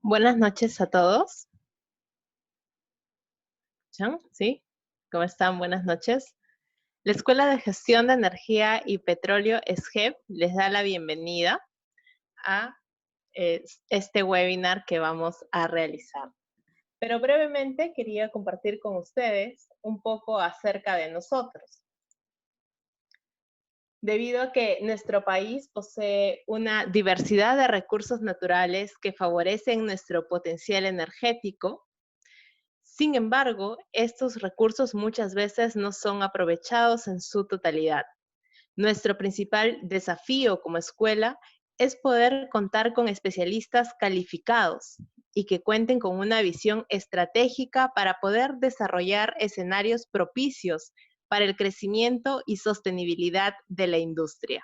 Buenas noches a todos. ¿Sí? ¿Cómo están? Buenas noches. La Escuela de Gestión de Energía y Petróleo, ESGEP, les da la bienvenida a este webinar que vamos a realizar. Pero brevemente quería compartir con ustedes un poco acerca de nosotros. Debido a que nuestro país posee una diversidad de recursos naturales que favorecen nuestro potencial energético. Sin embargo, estos recursos muchas veces no son aprovechados en su totalidad. Nuestro principal desafío como escuela es poder contar con especialistas calificados y que cuenten con una visión estratégica para poder desarrollar escenarios propicios para el crecimiento y sostenibilidad de la industria.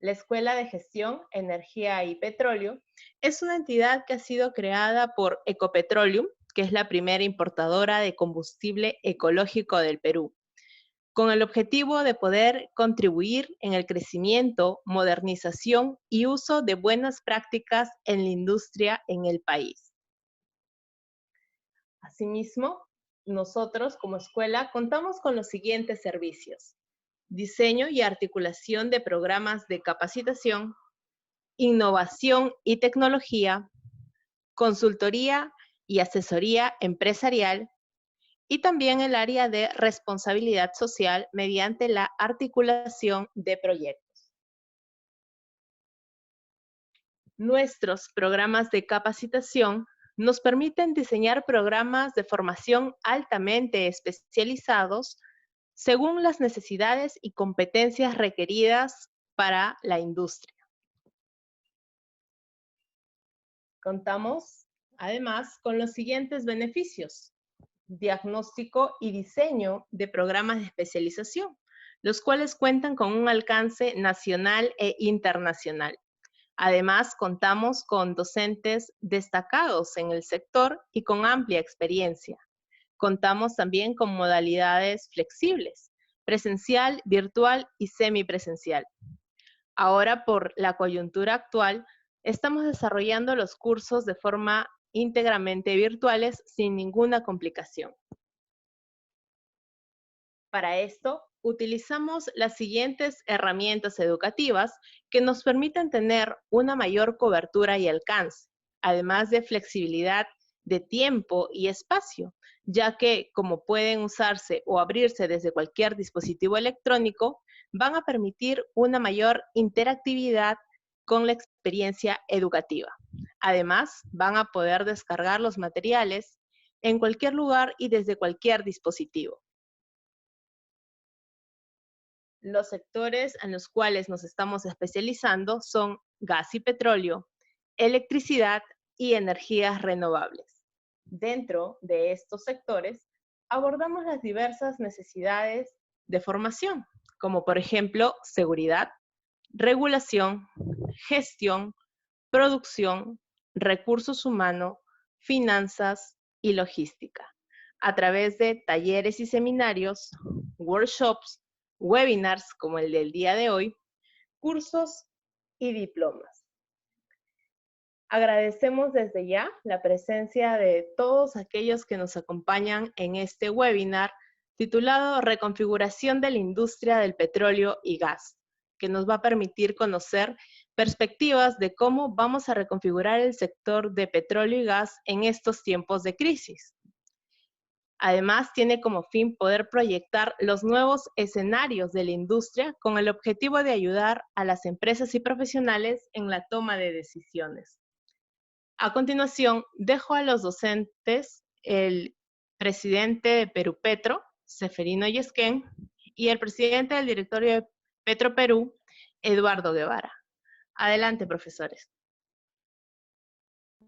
La Escuela de Gestión, Energía y Petróleo es una entidad que ha sido creada por Ecopetroleum, que es la primera importadora de combustible ecológico del Perú, con el objetivo de poder contribuir en el crecimiento, modernización y uso de buenas prácticas en la industria en el país. Asimismo, nosotros como escuela contamos con los siguientes servicios: diseño y articulación de programas de capacitación, innovación y tecnología, consultoría y asesoría empresarial, y también el área de responsabilidad social mediante la articulación de proyectos. Nuestros programas de capacitación nos permiten diseñar programas de formación altamente especializados según las necesidades y competencias requeridas para la industria. Contamos, además, con los siguientes beneficios: diagnóstico y diseño de programas de especialización, los cuales cuentan con un alcance nacional e internacional. Además, contamos con docentes destacados en el sector y con amplia experiencia. Contamos también con modalidades flexibles: presencial, virtual y semipresencial. Ahora, por la coyuntura actual, estamos desarrollando los cursos de forma íntegramente virtuales sin ninguna complicación. Para esto, utilizamos las siguientes herramientas educativas que nos permiten tener una mayor cobertura y alcance, además de flexibilidad de tiempo y espacio, ya que como pueden usarse o abrirse desde cualquier dispositivo electrónico, van a permitir una mayor interactividad con la experiencia educativa. Además, van a poder descargar los materiales en cualquier lugar y desde cualquier dispositivo. Los sectores en los cuales nos estamos especializando son gas y petróleo, electricidad y energías renovables. Dentro de estos sectores, abordamos las diversas necesidades de formación, como por ejemplo seguridad, regulación, gestión, producción, recursos humanos, finanzas y logística, a través de talleres y seminarios, workshops, webinars como el del día de hoy, cursos y diplomas. Agradecemos desde ya la presencia de todos aquellos que nos acompañan en este webinar titulado Reconfiguración de la industria del petróleo y gas, que nos va a permitir conocer perspectivas de cómo vamos a reconfigurar el sector de petróleo y gas en estos tiempos de crisis. Además, tiene como fin poder proyectar los nuevos escenarios de la industria con el objetivo de ayudar a las empresas y profesionales en la toma de decisiones. A continuación, dejo a los docentes el presidente de Perú Petro, Ceferino Yesquén, y el presidente del directorio de Petro Perú, Eduardo Guevara. Adelante, profesores.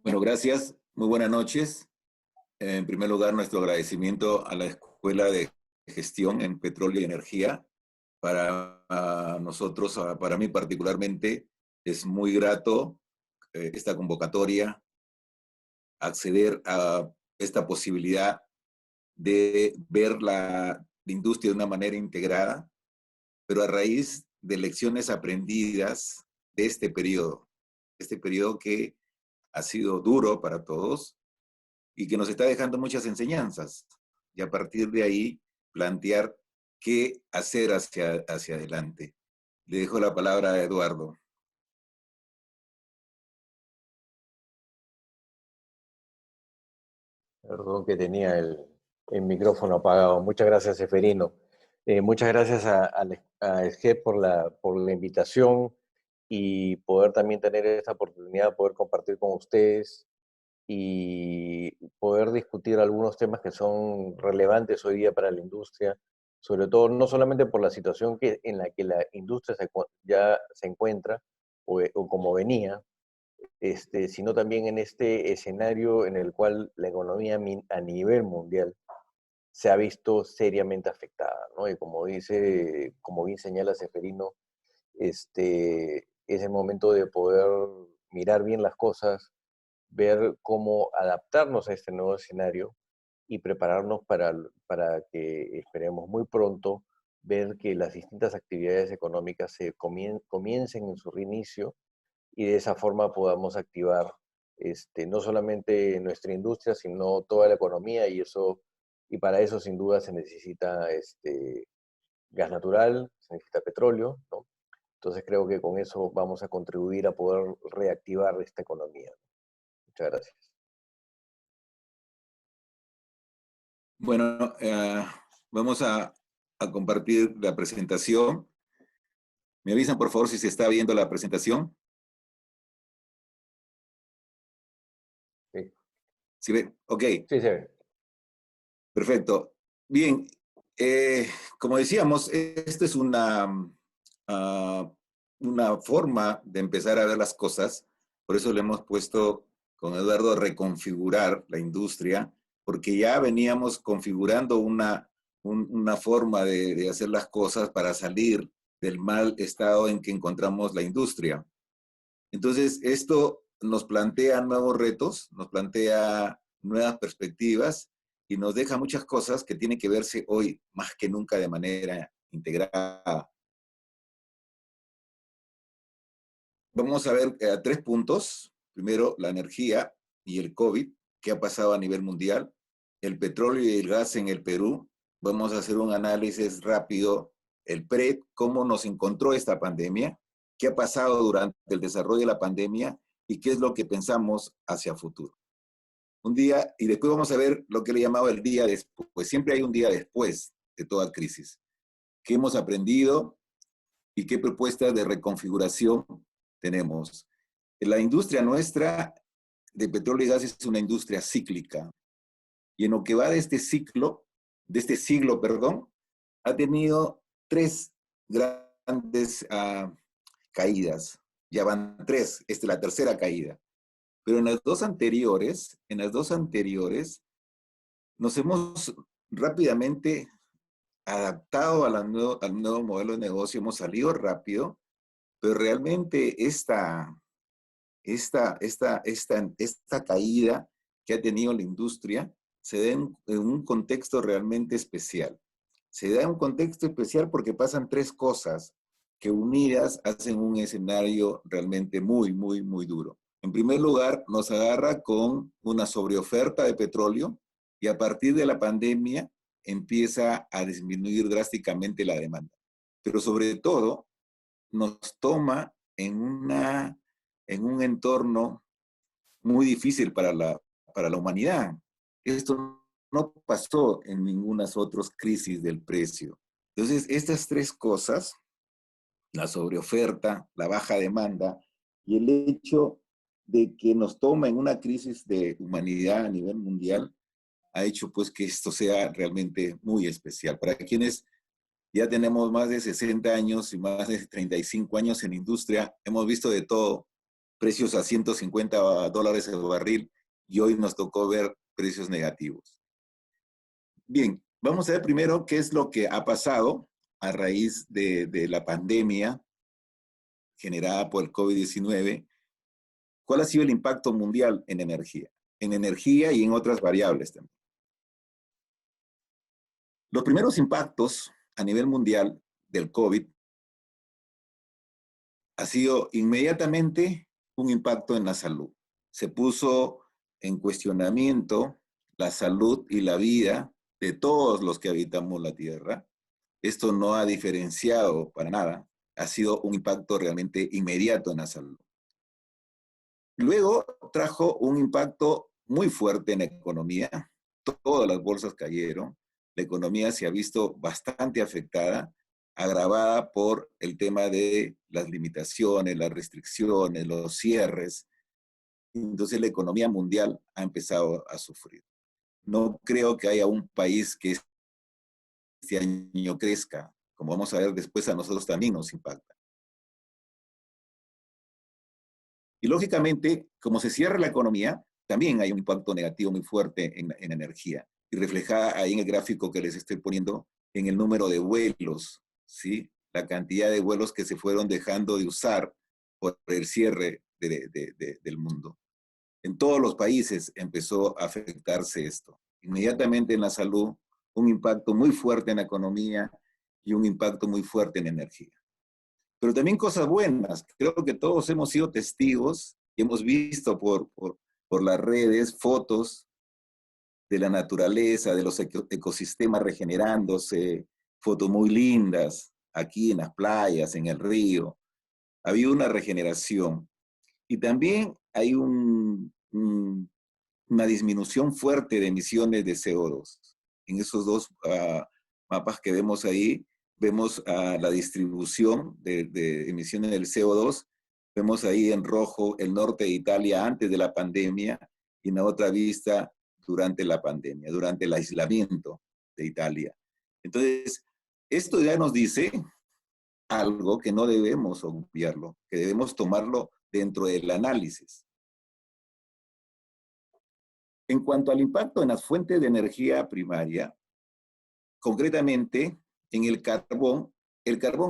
Bueno, gracias. Muy buenas noches. En primer lugar, nuestro agradecimiento a la Escuela de Gestión en Petróleo y Energía. Para nosotros, para mí particularmente, es muy grato esta convocatoria, acceder a esta posibilidad de ver la industria de una manera integrada, pero a raíz de lecciones aprendidas de este periodo que ha sido duro para todos y que nos está dejando muchas enseñanzas. Y a partir de ahí, plantear qué hacer hacia adelante. Le dejo la palabra a Eduardo. Perdón que tenía el micrófono apagado. Muchas gracias, Seferino. Muchas gracias a SGEP por la invitación y poder también tener esta oportunidad de poder compartir con ustedes y poder discutir algunos temas que son relevantes hoy día para la industria, sobre todo no solamente por la situación en la que la industria ya se encuentra o como venía, sino también en este escenario en el cual la economía a nivel mundial se ha visto seriamente afectada, ¿no? Y como bien señala Seferino, es el momento de poder mirar bien las cosas, ver cómo adaptarnos a este nuevo escenario y prepararnos para que esperemos muy pronto ver que las distintas actividades económicas comiencen en su reinicio y de esa forma podamos activar no solamente nuestra industria, sino toda la economía y para eso sin duda se necesita gas natural, se necesita petróleo, ¿no? Entonces creo que con eso vamos a contribuir a poder reactivar esta economía. Muchas gracias. Bueno, vamos a compartir la presentación. ¿Me avisan, por favor, si se está viendo la presentación? Sí. ¿Sí ve? Ok. Sí, se ve. Perfecto. Bien, como decíamos, esta es una forma de empezar a ver las cosas. Por eso le hemos puesto con Eduardo reconfigurar la industria, porque ya veníamos configurando una forma de hacer las cosas para salir del mal estado en que encontramos la industria. Entonces, esto nos plantea nuevos retos, nos plantea nuevas perspectivas y nos deja muchas cosas que tienen que verse hoy más que nunca de manera integrada. Vamos a ver 3 puntos. Primero, la energía y el COVID, qué ha pasado a nivel mundial, el petróleo y el gas en el Perú. Vamos a hacer un análisis rápido, el cómo nos encontró esta pandemia, qué ha pasado durante el desarrollo de la pandemia y qué es lo que pensamos hacia futuro. Un día, y después vamos a ver lo que le he llamado el día después, pues siempre hay un día después de toda crisis. ¿Qué hemos aprendido y qué propuestas de reconfiguración tenemos? La industria nuestra de petróleo y gas es una industria cíclica. Y en lo que va de este siglo, perdón, ha tenido 3 grandes caídas. Ya van 3, esta es la tercera caída. Pero en las dos anteriores, nos hemos rápidamente adaptado al nuevo modelo de negocio, hemos salido rápido, pero realmente esta caída que ha tenido la industria se da en un contexto realmente especial. Se da en un contexto especial porque pasan 3 cosas que unidas hacen un escenario realmente muy, muy, muy duro. En primer lugar, nos agarra con una sobreoferta de petróleo y a partir de la pandemia empieza a disminuir drásticamente la demanda. Pero sobre todo, nos toma en un entorno muy difícil para la humanidad. Esto no pasó en ninguna otra crisis del precio. Entonces, estas 3 cosas, la sobreoferta, la baja demanda y el hecho de que nos toma en una crisis de humanidad a nivel mundial, ha hecho pues que esto sea realmente muy especial. Para quienes ya tenemos más de 60 años y más de 35 años en industria, hemos visto de todo, precios a $150 el barril y hoy nos tocó ver precios negativos. Bien, vamos a ver primero qué es lo que ha pasado a raíz de la pandemia generada por el COVID-19. ¿Cuál ha sido el impacto mundial en energía y en otras variables también? Los primeros impactos a nivel mundial del COVID ha sido inmediatamente un impacto en la salud. se puso en cuestionamiento la salud y la vida de todos los que habitamos la Tierra. Esto no ha diferenciado para nada, ha sido un impacto realmente inmediato en la salud. Luego trajo un impacto muy fuerte en la economía, todas las bolsas cayeron, la economía se ha visto bastante afectada, agravada por el tema de las limitaciones, las restricciones, los cierres. Entonces la economía mundial ha empezado a sufrir. No creo que haya un país que este año crezca. Como vamos a ver después, a nosotros también nos impacta. Y lógicamente, como se cierra la economía, también hay un impacto negativo muy fuerte en energía. Y reflejada ahí en el gráfico que les estoy poniendo, en el número de vuelos, ¿sí? La cantidad de vuelos que se fueron dejando de usar por el cierre del mundo. En todos los países empezó a afectarse esto. Inmediatamente en la salud, un impacto muy fuerte en la economía y un impacto muy fuerte en energía. Pero también cosas buenas. Creo que todos hemos sido testigos y hemos visto por las redes fotos de la naturaleza, de los ecosistemas regenerándose, fotos muy lindas aquí en las playas, en el río. Había una regeneración. Y también hay una disminución fuerte de emisiones de CO2. En esos dos mapas que vemos ahí, vemos la distribución de emisiones del CO2. Vemos ahí en rojo el norte de Italia antes de la pandemia y en la otra vista durante la pandemia, durante el aislamiento de Italia. Entonces, esto ya nos dice algo que no debemos obviarlo, que debemos tomarlo dentro del análisis. En cuanto al impacto en las fuentes de energía primaria, concretamente en el carbón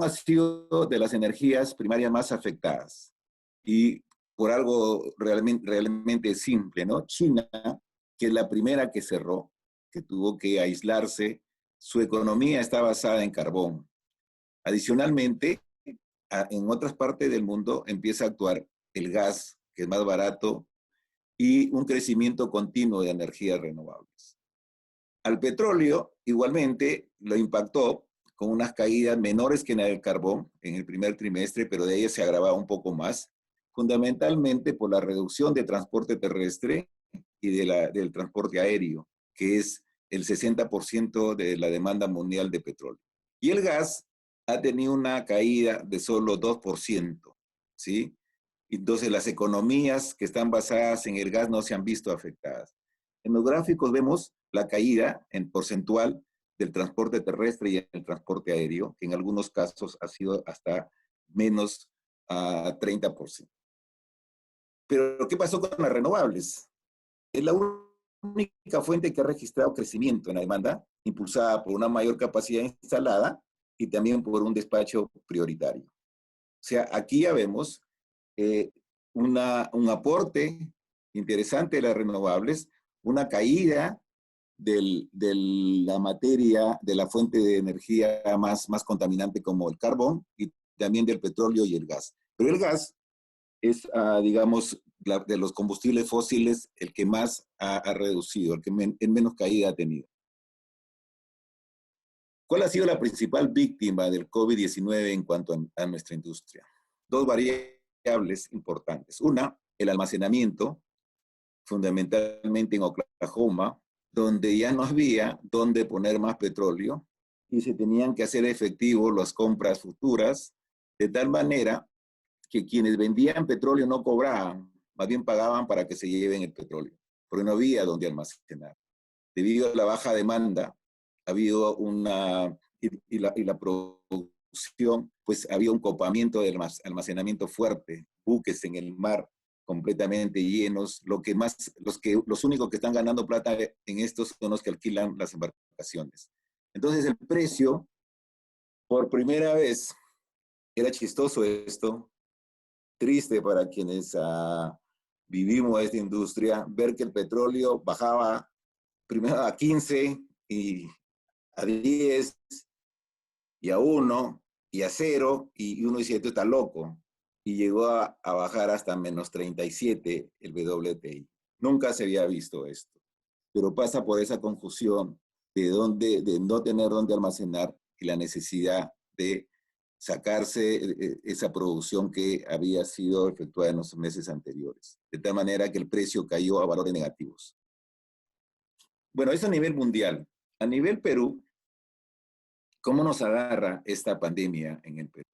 ha sido de las energías primarias más afectadas. Y por algo realmente simple, ¿no? China, que es la primera que cerró, que tuvo que aislarse, su economía está basada en carbón. Adicionalmente, en otras partes del mundo empieza a actuar el gas, que es más barato, y un crecimiento continuo de energías renovables. Al petróleo, igualmente, lo impactó con unas caídas menores que en el carbón en el primer trimestre, pero de ahí se agravaba un poco más, fundamentalmente por la reducción de transporte terrestre y del transporte aéreo, que es el 60% de la demanda mundial de petróleo. Y el gas ha tenido una caída de solo 2%, ¿sí? Entonces las economías que están basadas en el gas no se han visto afectadas. En los gráficos vemos la caída en porcentual del transporte terrestre y el transporte aéreo, que en algunos casos ha sido hasta menos 30%. Pero ¿qué pasó con las renovables? Es la única fuente que ha registrado crecimiento en la demanda, impulsada por una mayor capacidad instalada y también por un despacho prioritario. O sea, aquí ya vemos un aporte interesante de las renovables, una caída de la materia, de la fuente de energía más contaminante como el carbón y también del petróleo y el gas. Pero el gas es, digamos, de los combustibles fósiles el que más ha reducido, el que menos caída ha tenido. ¿Cuál ha sido la principal víctima del COVID-19 en cuanto a nuestra industria? Dos variables importantes. Una, el almacenamiento, fundamentalmente en Oklahoma, donde ya no había dónde poner más petróleo y se tenían que hacer efectivos las compras futuras, de tal manera que quienes vendían petróleo no cobraban, más bien pagaban para que se lleven el petróleo, porque no había dónde almacenar. Debido a la baja demanda, ha habido y la producción, pues había un copamiento del almacenamiento fuerte, buques en el mar completamente llenos, los únicos que están ganando plata en estos son los que alquilan las embarcaciones. Entonces el precio, por primera vez, era chistoso esto, triste para quienes vivimos esta industria, ver que el petróleo bajaba primero a 15 y a 10 y a 1 y a 0 y uno dice, esto está loco. y llegó a bajar hasta menos 37 el WTI. Nunca se había visto esto, pero pasa por esa confusión de no tener dónde almacenar y la necesidad de sacarse esa producción que había sido efectuada en los meses anteriores, de tal manera que el precio cayó a valores negativos. Bueno, eso a nivel mundial. A nivel Perú, ¿cómo nos agarra esta pandemia en el Perú?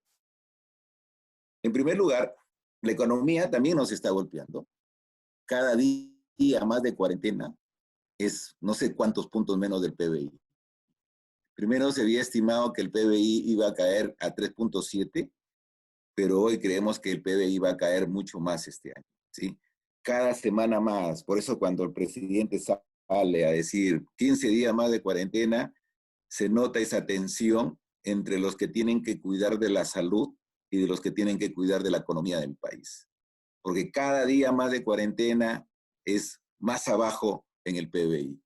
En primer lugar, la economía también nos está golpeando. Cada día más de cuarentena es no sé cuántos puntos menos del PBI. Primero se había estimado que el PBI iba a caer a 3.7, pero hoy creemos que el PBI va a caer mucho más este año, ¿sí? Cada semana más. Por eso cuando el presidente sale a decir 15 días más de cuarentena, se nota esa tensión entre los que tienen que cuidar de la salud y de los que tienen que cuidar de la economía del país. Porque cada día más de cuarentena es más abajo en el PBI.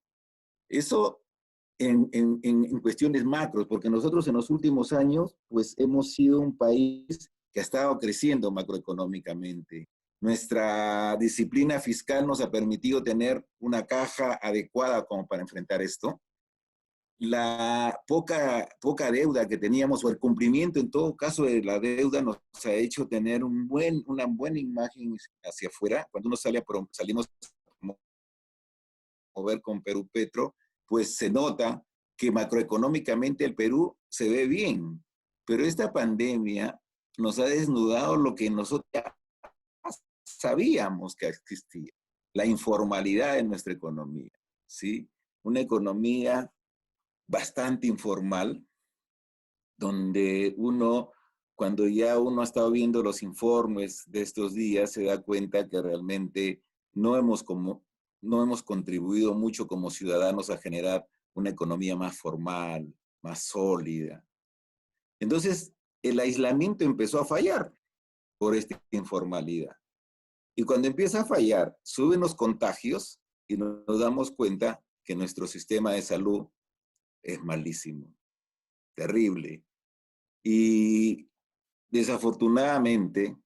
Eso en cuestiones macros, porque nosotros en los últimos años, pues hemos sido un país que ha estado creciendo macroeconómicamente. Nuestra disciplina fiscal nos ha permitido tener una caja adecuada como para enfrentar esto. La poca deuda que teníamos, o el cumplimiento en todo caso de la deuda, nos ha hecho tener una buena imagen hacia afuera. Cuando uno salimos a mover con Perú Petro, pues se nota que macroeconómicamente el Perú se ve bien. Pero esta pandemia nos ha desnudado lo que nosotros ya sabíamos que existía, la informalidad en nuestra economía, ¿sí? Una economía bastante informal, donde cuando ya uno ha estado viendo los informes de estos días, se da cuenta que realmente no hemos, no hemos contribuido mucho como ciudadanos a generar una economía más formal, más sólida. Entonces, el aislamiento empezó a fallar por esta informalidad. Y cuando empieza a fallar, suben los contagios y nos damos cuenta que nuestro sistema de salud es malísimo, terrible. Y desafortunadamente,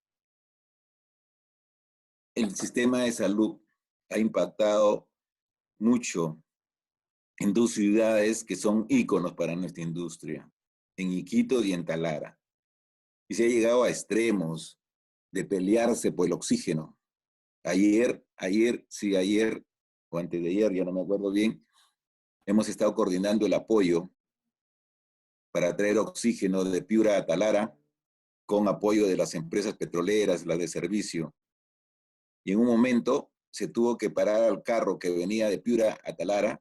el sistema de salud ha impactado mucho en dos ciudades que son íconos para nuestra industria, en Iquitos y en Talara. Y se ha llegado a extremos de pelearse por el oxígeno. Ayer o antes de ayer, ya no me acuerdo bien, hemos estado coordinando el apoyo para traer oxígeno de Piura a Talara, con apoyo de las empresas petroleras, las de servicio. Y en un momento se tuvo que parar al carro que venía de Piura a Talara,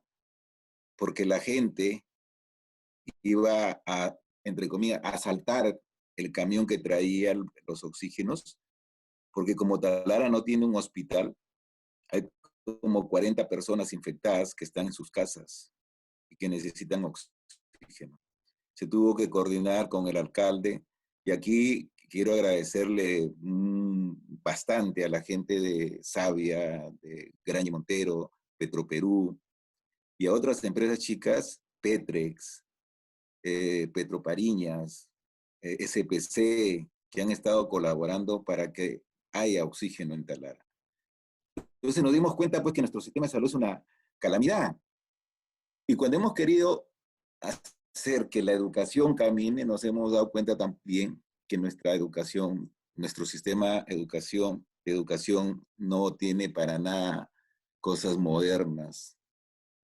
porque la gente iba a, entre comillas, a asaltar el camión que traía los oxígenos, porque como Talara no tiene un hospital, hay como 40 personas infectadas que están en sus casas y que necesitan oxígeno. Se tuvo que coordinar con el alcalde, y aquí quiero agradecerle bastante a la gente de Savia, de Graña Montero, Petroperú, y a otras empresas chicas, Petrex, Petropariñas, SPC, que han estado colaborando para que haya oxígeno en Talara. Entonces nos dimos cuenta pues que nuestro sistema de salud es una calamidad. Y cuando hemos querido hacer que la educación camine, nos hemos dado cuenta también que nuestra educación, nuestro sistema de educación no tiene para nada cosas modernas,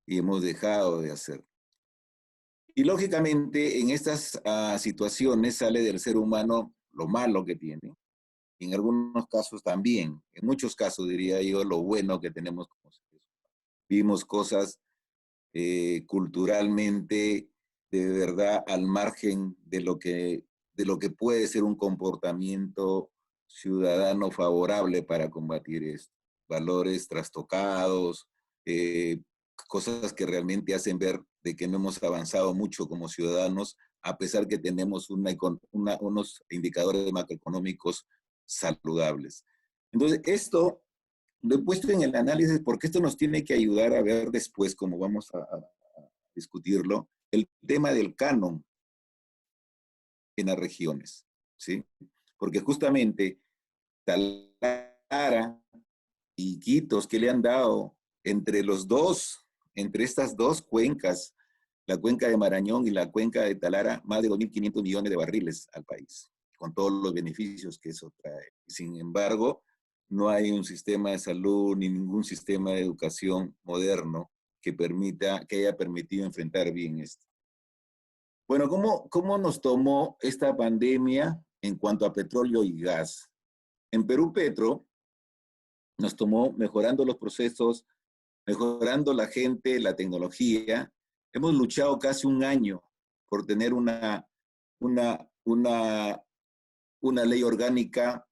y hemos dejado de hacer. Y lógicamente en estas situaciones sale del ser humano lo malo que tiene, y en algunos casos también, en muchos casos diría yo, lo bueno que tenemos como seres humanos. Vimos cosas culturalmente de verdad al margen de lo que puede ser un comportamiento ciudadano favorable para combatir esto. Valores trastocados, cosas que realmente hacen ver de que no hemos avanzado mucho como ciudadanos, a pesar que tenemos unos indicadores macroeconómicos saludables. Entonces, esto lo he puesto en el análisis porque esto nos tiene que ayudar a ver después, como vamos a discutirlo, el tema del canon en las regiones, ¿sí? Porque justamente Talara y Iquitos, que le han dado entre estas dos cuencas, la cuenca de Marañón y la cuenca de Talara, más de 2.500 millones de barriles al país, con todos los beneficios que eso trae. Sin embargo, no hay un sistema de salud ni ningún sistema de educación moderno que haya permitido enfrentar bien esto. Bueno, ¿cómo nos tomó esta pandemia en cuanto a petróleo y gas? En Perú Petro nos tomó mejorando los procesos, mejorando la gente, la tecnología. Hemos luchado casi un año por tener una ley orgánica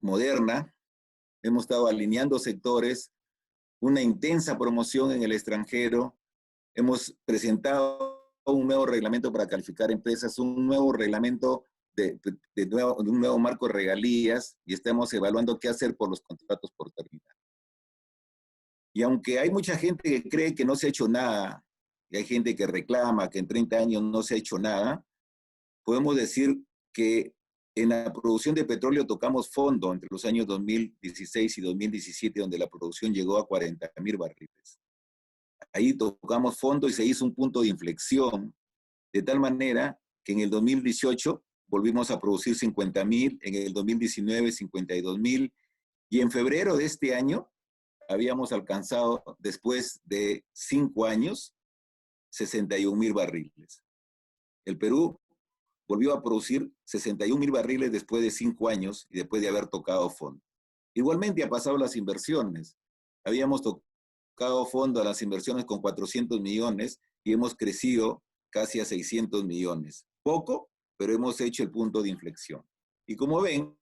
moderna. Hemos estado alineando sectores, una intensa promoción en el extranjero. Hemos presentado un nuevo reglamento para calificar empresas, un nuevo reglamento de un nuevo marco de regalías, y estamos evaluando qué hacer por los contratos por terminar. Y aunque hay mucha gente que cree que no se ha hecho nada, y hay gente que reclama que en 30 años no se ha hecho nada, podemos decir que en la producción de petróleo tocamos fondo entre los años 2016 y 2017, donde la producción llegó a 40.000 barriles. Ahí tocamos fondo y se hizo un punto de inflexión, de tal manera que en el 2018 volvimos a producir 50.000, en el 2019 52.000, y en febrero de este año habíamos alcanzado, después de 5 años, 61.000 barriles. El Perú volvió a producir 61.000 barriles después de 5 años y después de haber tocado fondo. Igualmente ha pasado las inversiones. Habíamos tocado fondo a las inversiones con 400 millones y hemos crecido casi a 600 millones. Poco, pero hemos hecho el punto de inflexión. Y como ven,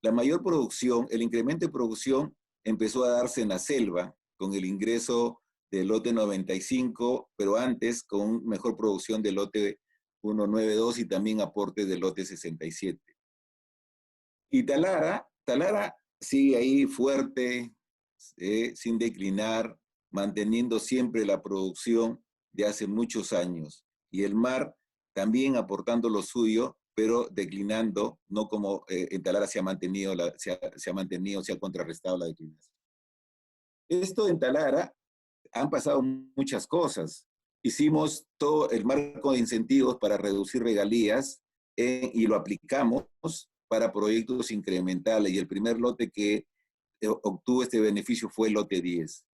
la mayor producción, el incremento de producción empezó a darse en la selva con el ingreso del lote 95, pero antes con mejor producción del lote 192 y también aportes del lote 67. Y Talara sigue ahí fuerte, sin declinar, manteniendo siempre la producción de hace muchos años. Y el mar también aportando lo suyo, pero declinando, no como en Talara se ha contrarrestado la declinación. Esto en Talara han pasado muchas cosas. Hicimos todo el marco de incentivos para reducir regalías y lo aplicamos para proyectos incrementales, y el primer lote que obtuvo este beneficio fue el lote 10.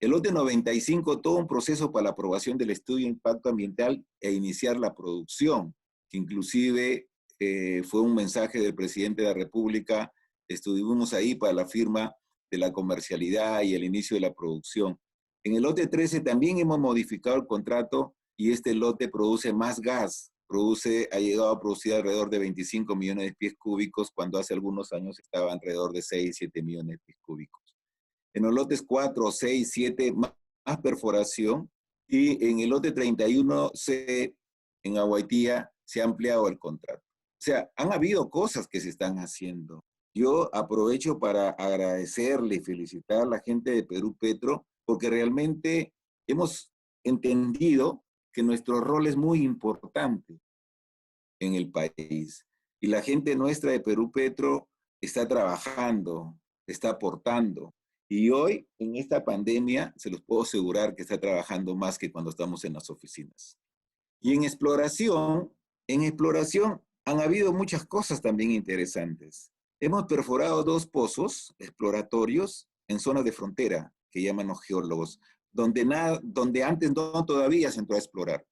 El lote 95, todo un proceso para la aprobación del estudio de impacto ambiental e iniciar la producción, que inclusive fue un mensaje del presidente de la República. Estuvimos ahí para la firma de la comercialidad y el inicio de la producción. En el lote 13 también hemos modificado el contrato y este lote produce más gas. Ha llegado a producir alrededor de 25 millones de pies cúbicos, cuando hace algunos años estaba alrededor de 6, 7 millones de pies cúbicos. En los lotes 4, 6, 7, más perforación. Y en el lote 31C, en Aguaitía, se ha ampliado el contrato. O sea, han habido cosas que se están haciendo. Yo aprovecho para agradecerle y felicitar a la gente de Perú Petro, porque realmente hemos entendido que nuestro rol es muy importante en el país. Y la gente nuestra de Perú Petro está trabajando, está aportando. Y hoy, en esta pandemia, se los puedo asegurar que está trabajando más que cuando estamos en las oficinas. Y en exploración han habido muchas cosas también interesantes. Hemos perforado 2 pozos exploratorios en zonas de frontera, que llaman los geólogos, donde antes no todavía se entró a explorar.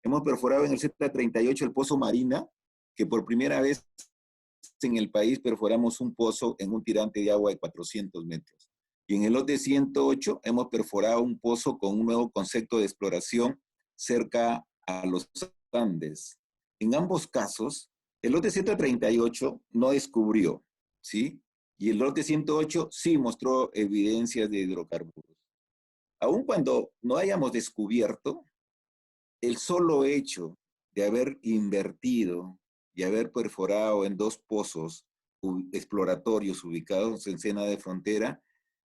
Hemos perforado en el Z38 el pozo Marina, que por primera vez en el país perforamos un pozo en un tirante de agua de 400 metros. Y en el lote 108 hemos perforado un pozo con un nuevo concepto de exploración cerca a los Andes. En ambos casos, el lote 138 no descubrió, ¿sí? Y el lote 108 sí mostró evidencias de hidrocarburos. Aun cuando no hayamos descubierto, el solo hecho de haber invertido y haber perforado en 2 pozos exploratorios ubicados en zona de frontera,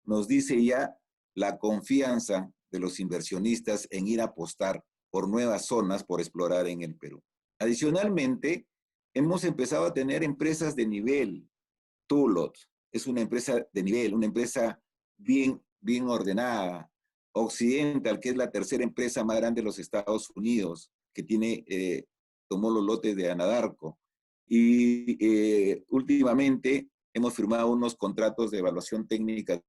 nos dice ya la confianza de los inversionistas en ir a apostar por nuevas zonas por explorar en el Perú. Adicionalmente, hemos empezado a tener empresas de nivel Tullow es una empresa de nivel, una empresa bien ordenada. Occidental, que es la tercera empresa más grande de los Estados Unidos, que tomó los lotes de Anadarko. Y últimamente hemos firmado unos contratos de evaluación técnica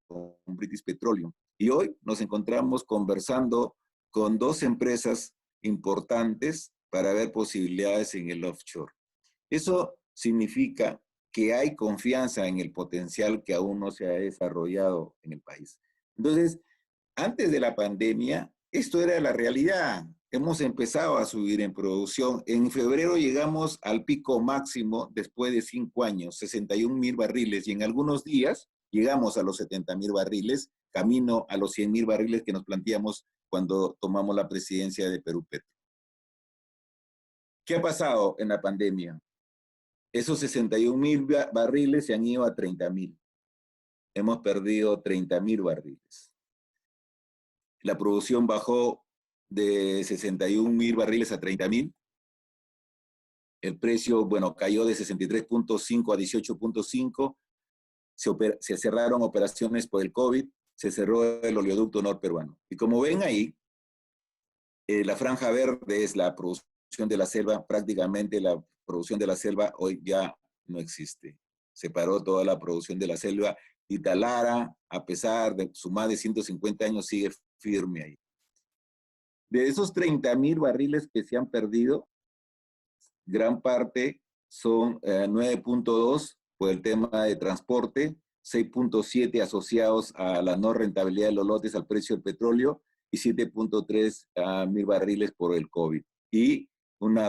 con British Petroleum. Y hoy nos encontramos conversando con dos empresas importantes para ver posibilidades en el offshore. Eso significa que hay confianza en el potencial que aún no se ha desarrollado en el país. Entonces, antes de la pandemia, esto era la realidad. Hemos empezado a subir en producción. En febrero llegamos al pico máximo después de 5 años, 61,000 barriles, y en algunos días llegamos a los 70,000 barriles, camino a los 100,000 barriles que nos planteamos cuando tomamos la presidencia de Perú Petro. ¿Qué ha pasado en la pandemia? Esos 61,000 barriles se han ido a 30,000. Hemos perdido 30,000 barriles. La producción bajó de 61,000 barriles a 30,000. El precio, bueno, cayó de 63.5 a 18.5. Se cerraron operaciones por el COVID, se cerró el oleoducto norperuano. Y como ven ahí, la franja verde es la producción de la selva. Prácticamente la producción de la selva hoy ya no existe. Se paró toda la producción de la selva y Talara, a pesar de su más de 150 años, sigue firme ahí. De esos 30,000 barriles que se han perdido, gran parte son 9.2 por el tema de transporte, 6.7 asociados a la no rentabilidad de los lotes al precio del petróleo y 7.3 mil barriles por el COVID. Y un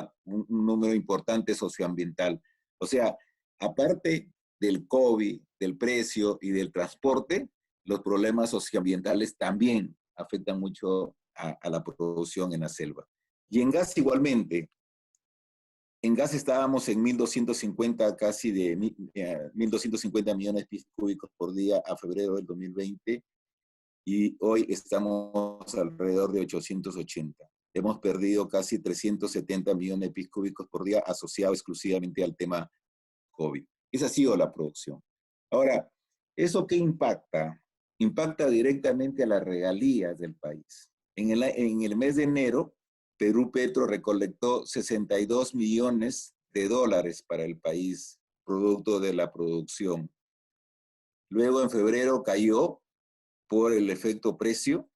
número importante socioambiental. O sea, aparte del COVID, del precio y del transporte, los problemas socioambientales también afectan mucho a la producción en la selva. Y en gas igualmente. En gas estábamos en 1.250, casi de 1.250 millones de pies cúbicos por día a febrero del 2020 y hoy estamos alrededor de 880. Hemos perdido casi 370 millones de pies cúbicos por día asociado exclusivamente al tema COVID. Esa ha sido la producción. Ahora, ¿eso qué impacta? Impacta directamente a las regalías del país. En el mes de enero, Perú Petro recolectó 62 millones de dólares para el país, producto de la producción. Luego en febrero cayó por el efecto precio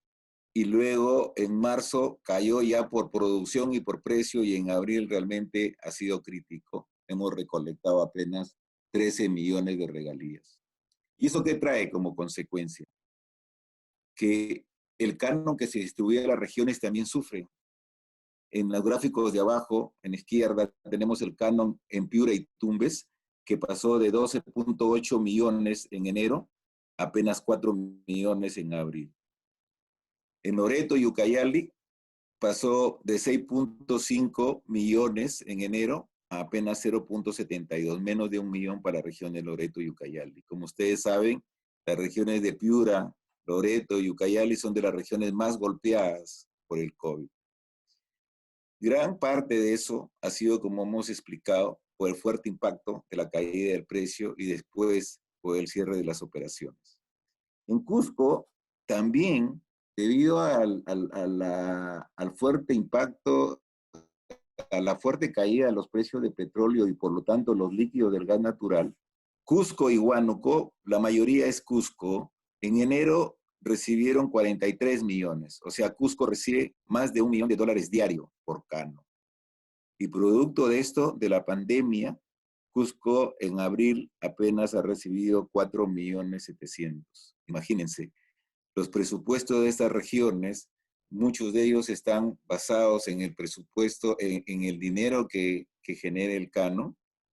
y luego en marzo cayó ya por producción y por precio y en abril realmente ha sido crítico. Hemos recolectado apenas 13 millones de regalías. ¿Y eso qué trae como consecuencia? Que el canon que se distribuye a las regiones también sufre. En los gráficos de abajo, en izquierda, tenemos el canon en Piura y Tumbes, que pasó de 12.8 millones en enero a apenas 4 millones en abril. En Loreto y Ucayali pasó de 6.5 millones en enero a apenas 0.72, menos de 1 millón para la región de Loreto y Ucayali. Como ustedes saben, las regiones de Piura, Loreto y Ucayali son de las regiones más golpeadas por el COVID. Gran parte de eso ha sido, como hemos explicado, por el fuerte impacto de la caída del precio y después por el cierre de las operaciones. En Cusco, también, debido al fuerte impacto, a la fuerte caída de los precios de petróleo y por lo tanto los líquidos del gas natural, Cusco y Huánuco, la mayoría es Cusco, en enero recibieron 43 millones. O sea, Cusco recibe más de $1 millón diario por cano. Y producto de esto, de la pandemia, Cusco en abril apenas ha recibido 4.700.000. Imagínense, los presupuestos de estas regiones, muchos de ellos están basados en el presupuesto, en el dinero que genera el cano.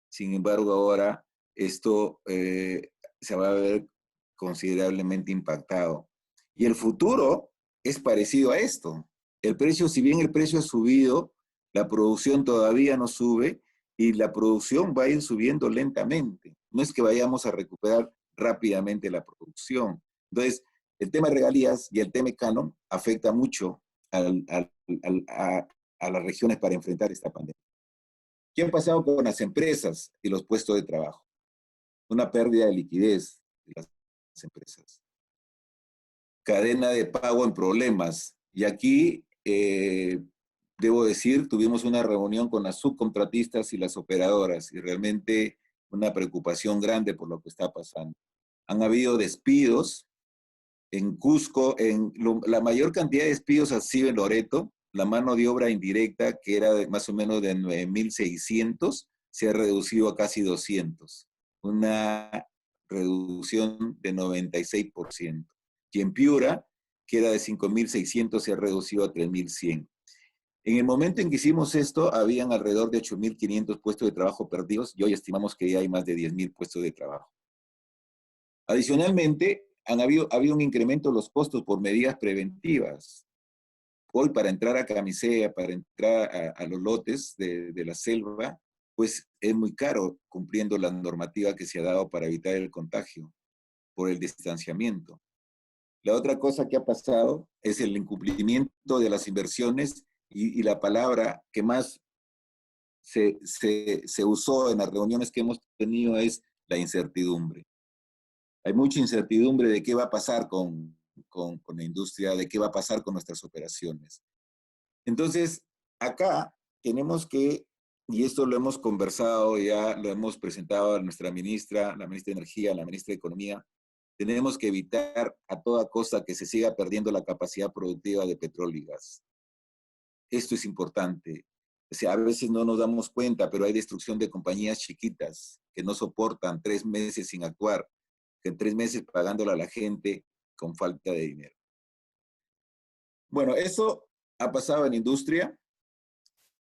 Sin embargo, ahora esto se va a ver considerablemente impactado. Y el futuro es parecido a esto. El precio, si bien el precio ha subido, la producción todavía no sube y la producción va a ir subiendo lentamente. No es que vayamos a recuperar rápidamente la producción. Entonces, el tema de regalías y el tema de canon afecta mucho a las regiones para enfrentar esta pandemia. ¿Qué ha pasado con las empresas y los puestos de trabajo? una pérdida de liquidez de las empresas. Cadena de pago en problemas. Y aquí, debo decir, tuvimos una reunión con las subcontratistas y las operadoras y realmente una preocupación grande por lo que está pasando. Han habido despidos en Cusco, la mayor cantidad de despidos ha sido en Loreto. La mano de obra indirecta, que era más o menos de 9.600, se ha reducido a casi 200. Una reducción de 96%. Y en Piura, que era de 5.600, se ha reducido a 3.100. En el momento en que hicimos esto, habían alrededor de 8.500 puestos de trabajo perdidos y hoy estimamos que ya hay más de 10.000 puestos de trabajo. Adicionalmente, habido un incremento de los costos por medidas preventivas. Hoy para entrar a Camisea, para entrar a los lotes de la selva, pues es muy caro cumpliendo la normativa que se ha dado para evitar el contagio por el distanciamiento. La otra cosa que ha pasado es el incumplimiento de las inversiones y la palabra que más se usó en las reuniones que hemos tenido es la incertidumbre. Hay mucha incertidumbre de qué va a pasar con la industria, de qué va a pasar con nuestras operaciones. Entonces, acá tenemos que, y esto lo hemos conversado, ya lo hemos presentado a nuestra ministra, la ministra de Energía, la ministra de Economía, tenemos que evitar a toda costa que se siga perdiendo la capacidad productiva de petróleo y gas. Esto es importante. O sea, a veces no nos damos cuenta, pero hay destrucción de compañías chiquitas que no soportan 3 meses sin actuar, que en 3 meses pagándole a la gente con falta de dinero. Bueno, eso ha pasado en la industria.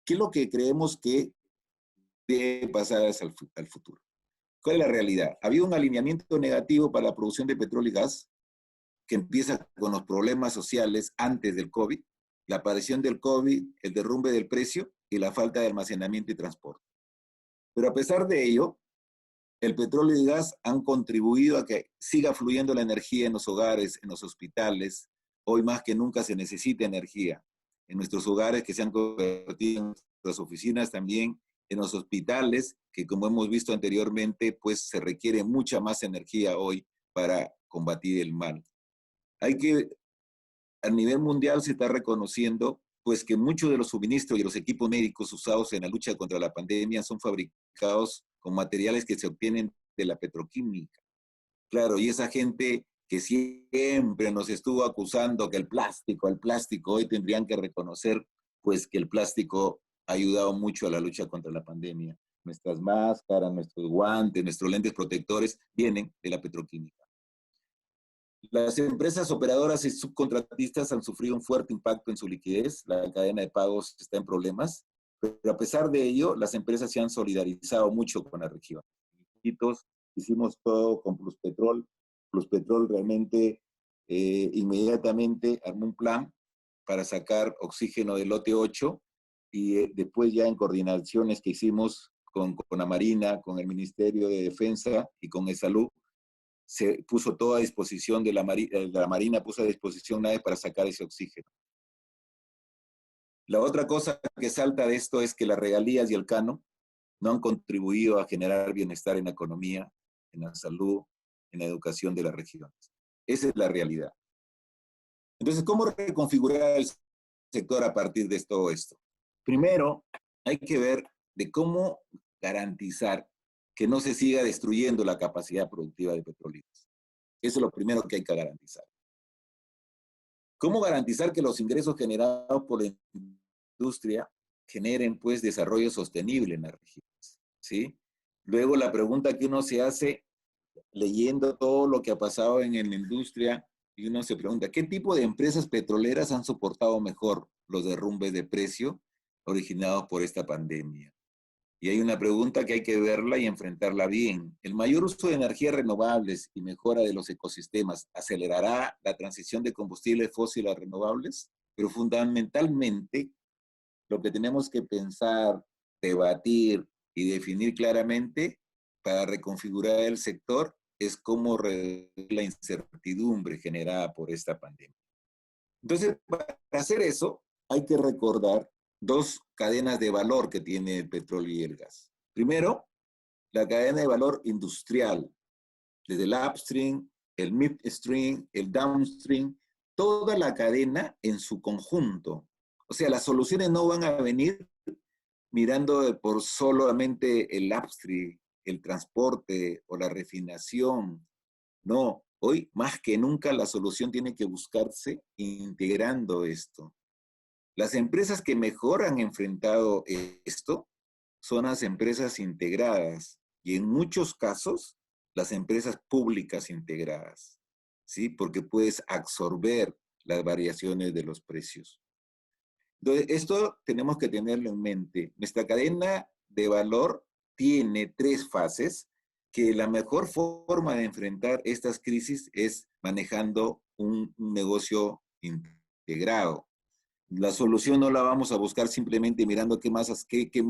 ¿Qué es lo que creemos que debe pasar al futuro? ¿Cuál es la realidad? Ha habido un alineamiento negativo para la producción de petróleo y gas que empieza con los problemas sociales antes del COVID, la aparición del COVID, el derrumbe del precio y la falta de almacenamiento y transporte. Pero a pesar de ello, el petróleo y gas han contribuido a que siga fluyendo la energía en los hogares, en los hospitales. Hoy más que nunca se necesita energía en nuestros hogares que se han convertido en nuestras oficinas también, en los hospitales, que como hemos visto anteriormente, pues se requiere mucha más energía hoy para combatir el mal. A nivel mundial se está reconociendo pues que muchos de los suministros y los equipos médicos usados en la lucha contra la pandemia son fabricados con materiales que se obtienen de la petroquímica. Claro, y esa gente que siempre nos estuvo acusando que el plástico, hoy tendrían que reconocer pues que el plástico ha ayudado mucho a la lucha contra la pandemia. Nuestras máscaras, nuestros guantes, nuestros lentes protectores vienen de la petroquímica. Las empresas operadoras y subcontratistas han sufrido un fuerte impacto en su liquidez, la cadena de pagos está en problemas, pero a pesar de ello, las empresas se han solidarizado mucho con la región. Hicimos todo con Pluspetrol. Pluspetrol realmente inmediatamente armó un plan para sacar oxígeno del lote 8 y después ya en coordinaciones que hicimos con la Marina, con el Ministerio de Defensa y con Salud, se puso todo a disposición de la Marina, puso a disposición naves para sacar ese oxígeno. La otra cosa que salta de esto es que las regalías y el canon no han contribuido a generar bienestar en la economía, en la salud, en la educación de las regiones. Esa es la realidad. Entonces, ¿cómo reconfigurar el sector a partir de todo esto? Primero, hay que ver de cómo garantizar que no se siga destruyendo la capacidad productiva de petróleos. Eso es lo primero que hay que garantizar. ¿Cómo garantizar que los ingresos generados por la industria generen, pues, desarrollo sostenible en las regiones? ¿Sí? Luego, la pregunta que uno se hace, leyendo todo lo que ha pasado en la industria, y uno se pregunta, ¿qué tipo de empresas petroleras han soportado mejor los derrumbes de precio originados por esta pandemia? Y hay una pregunta que hay que verla y enfrentarla bien. ¿El mayor uso de energías renovables y mejora de los ecosistemas acelerará la transición de combustibles fósiles a renovables? Pero fundamentalmente, lo que tenemos que pensar, debatir y definir claramente para reconfigurar el sector es cómo reducir la incertidumbre generada por esta pandemia. Entonces, para hacer eso, hay que recordar 2 cadenas de valor que tiene el petróleo y el gas. Primero, la cadena de valor industrial, desde el upstream, el midstream, el downstream, toda la cadena en su conjunto. O sea, las soluciones no van a venir mirando por solamente el upstream, el transporte o la refinación. No, hoy más que nunca la solución tiene que buscarse integrando esto. Las empresas que mejor han enfrentado esto son las empresas integradas y en muchos casos las empresas públicas integradas, ¿sí? Porque puedes absorber las variaciones de los precios. Entonces, esto tenemos que tenerlo en mente. Nuestra cadena de valor tiene 3 fases, que la mejor forma de enfrentar estas crisis es manejando un negocio integrado. La solución no la vamos a buscar simplemente mirando qué más y qué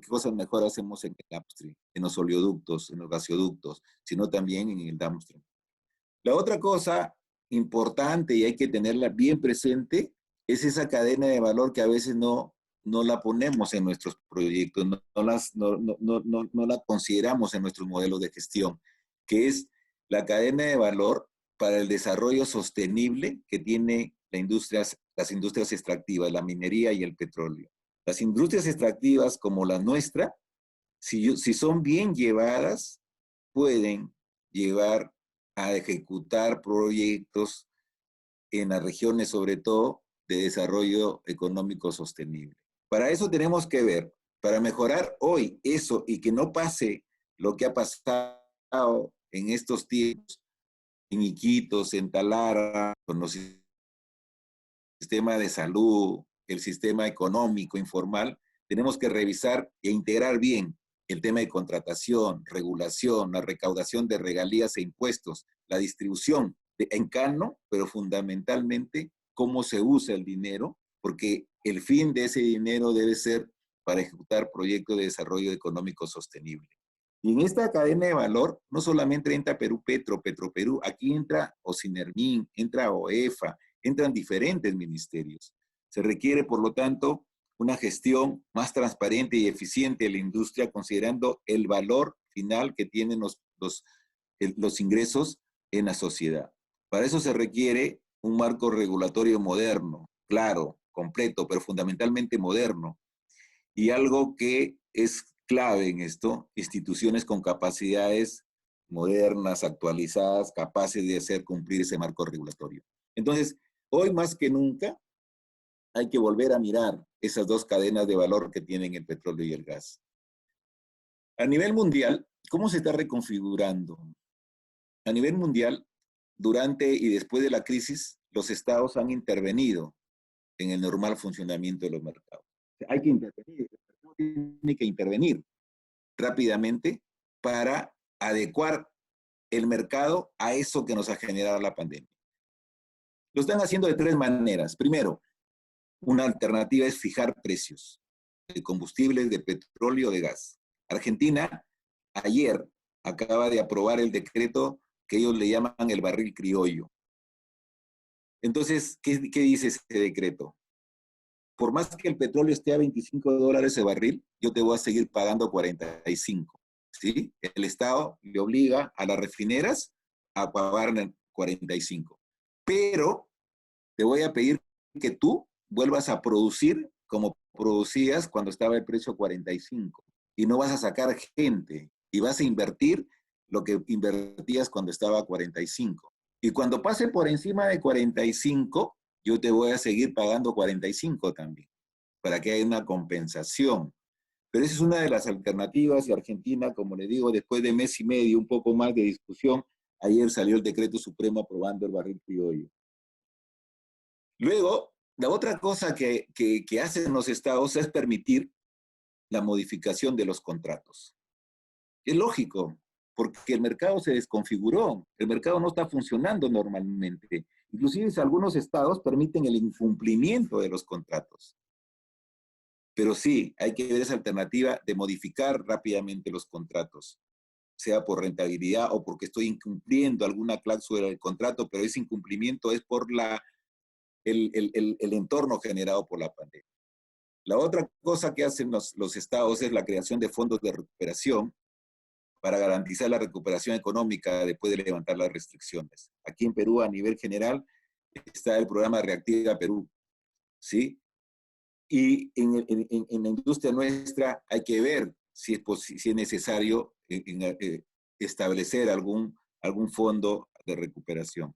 cosas mejor hacemos en el upstream, en los oleoductos, en los gasoductos, sino también en el downstream. La otra cosa importante y hay que tenerla bien presente es esa cadena de valor que a veces no la ponemos en nuestros proyectos, no la consideramos en nuestros modelos de gestión, que es la cadena de valor para el desarrollo sostenible que tiene las industrias extractivas, la minería y el petróleo. Las industrias extractivas como la nuestra, si son bien llevadas, pueden llevar a ejecutar proyectos en las regiones, sobre todo, de desarrollo económico sostenible. Para eso tenemos que ver, para mejorar hoy eso y que no pase lo que ha pasado en estos tiempos, en Iquitos, en Talara, con los sistemas de salud, el sistema económico informal, tenemos que revisar e integrar bien el tema de contratación, regulación, la recaudación de regalías e impuestos, la distribución en cano, pero fundamentalmente cómo se usa el dinero, porque el fin de ese dinero debe ser para ejecutar proyectos de desarrollo económico sostenible. Y en esta cadena de valor no solamente entra Perú Petro, Petroperú, aquí entra Ocinermin, entra OEFA, entran diferentes ministerios. Se requiere, por lo tanto, una gestión más transparente y eficiente de la industria, considerando el valor final que tienen los ingresos en la sociedad. Para eso se requiere un marco regulatorio moderno, claro, completo, pero fundamentalmente moderno. Y algo que es clave en esto, instituciones con capacidades modernas, actualizadas, capaces de hacer cumplir ese marco regulatorio. Entonces, hoy más que nunca, hay que volver a mirar esas 2 cadenas de valor que tienen el petróleo y el gas. A nivel mundial, ¿cómo se está reconfigurando? A nivel mundial, durante y después de la crisis, los estados han intervenido en el normal funcionamiento de los mercados. Hay que intervenir, el mercado tiene que intervenir rápidamente para adecuar el mercado a eso que nos ha generado la pandemia. Lo están haciendo de 3 maneras. Primero, una alternativa es fijar precios de combustibles, de petróleo, de gas. Argentina ayer acaba de aprobar el decreto que ellos le llaman el barril criollo. Entonces, ¿qué dice ese decreto? Por más que el petróleo esté a $25 el barril, yo te voy a seguir pagando 45. ¿Sí? El Estado le obliga a las refineras a pagar 45. Pero te voy a pedir que tú vuelvas a producir como producías cuando estaba el precio 45. Y no vas a sacar gente y vas a invertir lo que invertías cuando estaba a 45. Y cuando pase por encima de 45, yo te voy a seguir pagando 45 también, para que haya una compensación. Pero esa es una de las alternativas y Argentina, como le digo, después de mes y medio, un poco más de discusión, ayer salió el decreto supremo aprobando el barril criollo. Luego, la otra cosa que hacen los estados es permitir la modificación de los contratos. Es lógico, porque el mercado se desconfiguró, el mercado no está funcionando normalmente. Inclusive algunos estados permiten el incumplimiento de los contratos. Pero sí, hay que ver esa alternativa de modificar rápidamente los contratos, sea por rentabilidad o porque estoy incumpliendo alguna cláusula del contrato, pero ese incumplimiento es por el entorno generado por la pandemia. La otra cosa que hacen los estados es la creación de fondos de recuperación para garantizar la recuperación económica después de levantar las restricciones. Aquí en Perú, a nivel general, está el programa Reactiva Perú, ¿sí? Y en la industria nuestra hay que ver si es necesario establecer algún fondo de recuperación.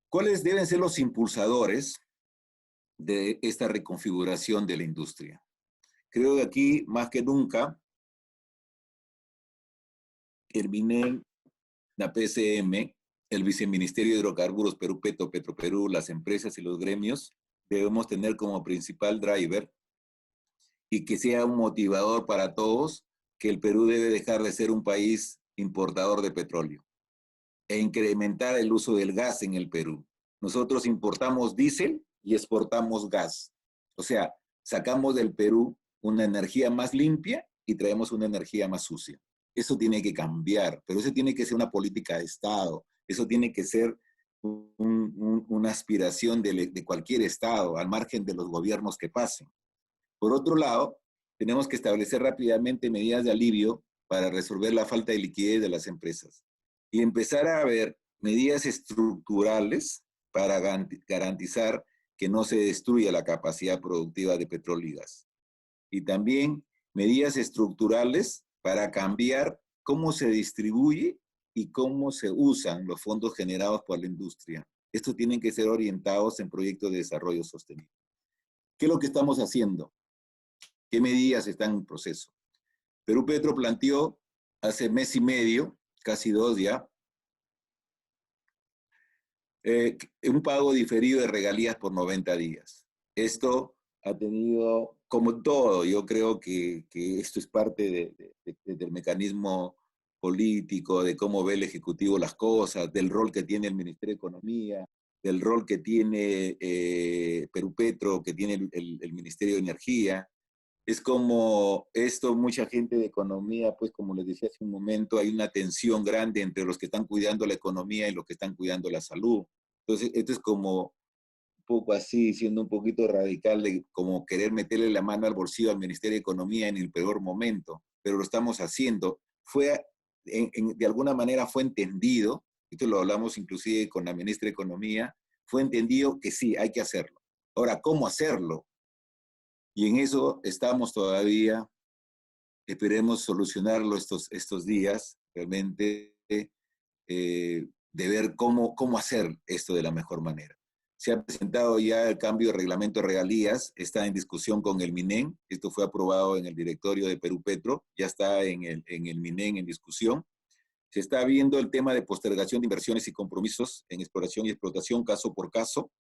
¿Cuáles deben ser los impulsadores de esta reconfiguración de la industria? Creo que aquí, más que nunca, el MINEM, la PCM, el Viceministerio de Hidrocarburos, Perú Petro, Petroperú, las empresas y los gremios, debemos tener como principal driver y que sea un motivador para todos que el Perú debe dejar de ser un país importador de petróleo e incrementar el uso del gas en el Perú. Nosotros importamos diésel y exportamos gas. O sea, sacamos del Perú una energía más limpia y traemos una energía más sucia. Eso tiene que cambiar, pero eso tiene que ser una política de Estado. Eso tiene que ser una aspiración de cualquier Estado, al margen de los gobiernos que pasen. Por otro lado, tenemos que establecer rápidamente medidas de alivio para resolver la falta de liquidez de las empresas y empezar a ver medidas estructurales para garantizar que no se destruya la capacidad productiva de petróleo y gas. Y también medidas estructurales para cambiar cómo se distribuye y cómo se usan los fondos generados por la industria. Estos tienen que ser orientados en proyectos de desarrollo sostenible. ¿Qué es lo que estamos haciendo? ¿Qué medidas están en proceso? Perú Petro planteó hace mes y medio, casi 2 ya, un pago diferido de regalías por 90 días. Esto ha tenido, como todo, yo creo que esto es parte del mecanismo político, de cómo ve el Ejecutivo las cosas, del rol que tiene el Ministerio de Economía, del rol que tiene Perú Petro, que tiene el Ministerio de Energía. Es como esto, mucha gente de economía, pues como les decía hace un momento, hay una tensión grande entre los que están cuidando la economía y los que están cuidando la salud. Entonces, esto es como un poco así, siendo un poquito radical, de como querer meterle la mano al bolsillo al Ministerio de Economía en el peor momento, pero lo estamos haciendo. De alguna manera fue entendido, esto lo hablamos inclusive con la ministra de Economía, fue entendido que sí, hay que hacerlo. Ahora, ¿cómo hacerlo? Y en eso estamos todavía, esperemos solucionarlo estos días, realmente, de ver cómo hacer esto de la mejor manera. Se ha presentado ya el cambio de reglamento de regalías, está en discusión con el MINEM, esto fue aprobado en el directorio de Perú Petro, ya está en el MINEM en discusión. Se está viendo el tema de postergación de inversiones y compromisos en exploración y explotación caso por caso.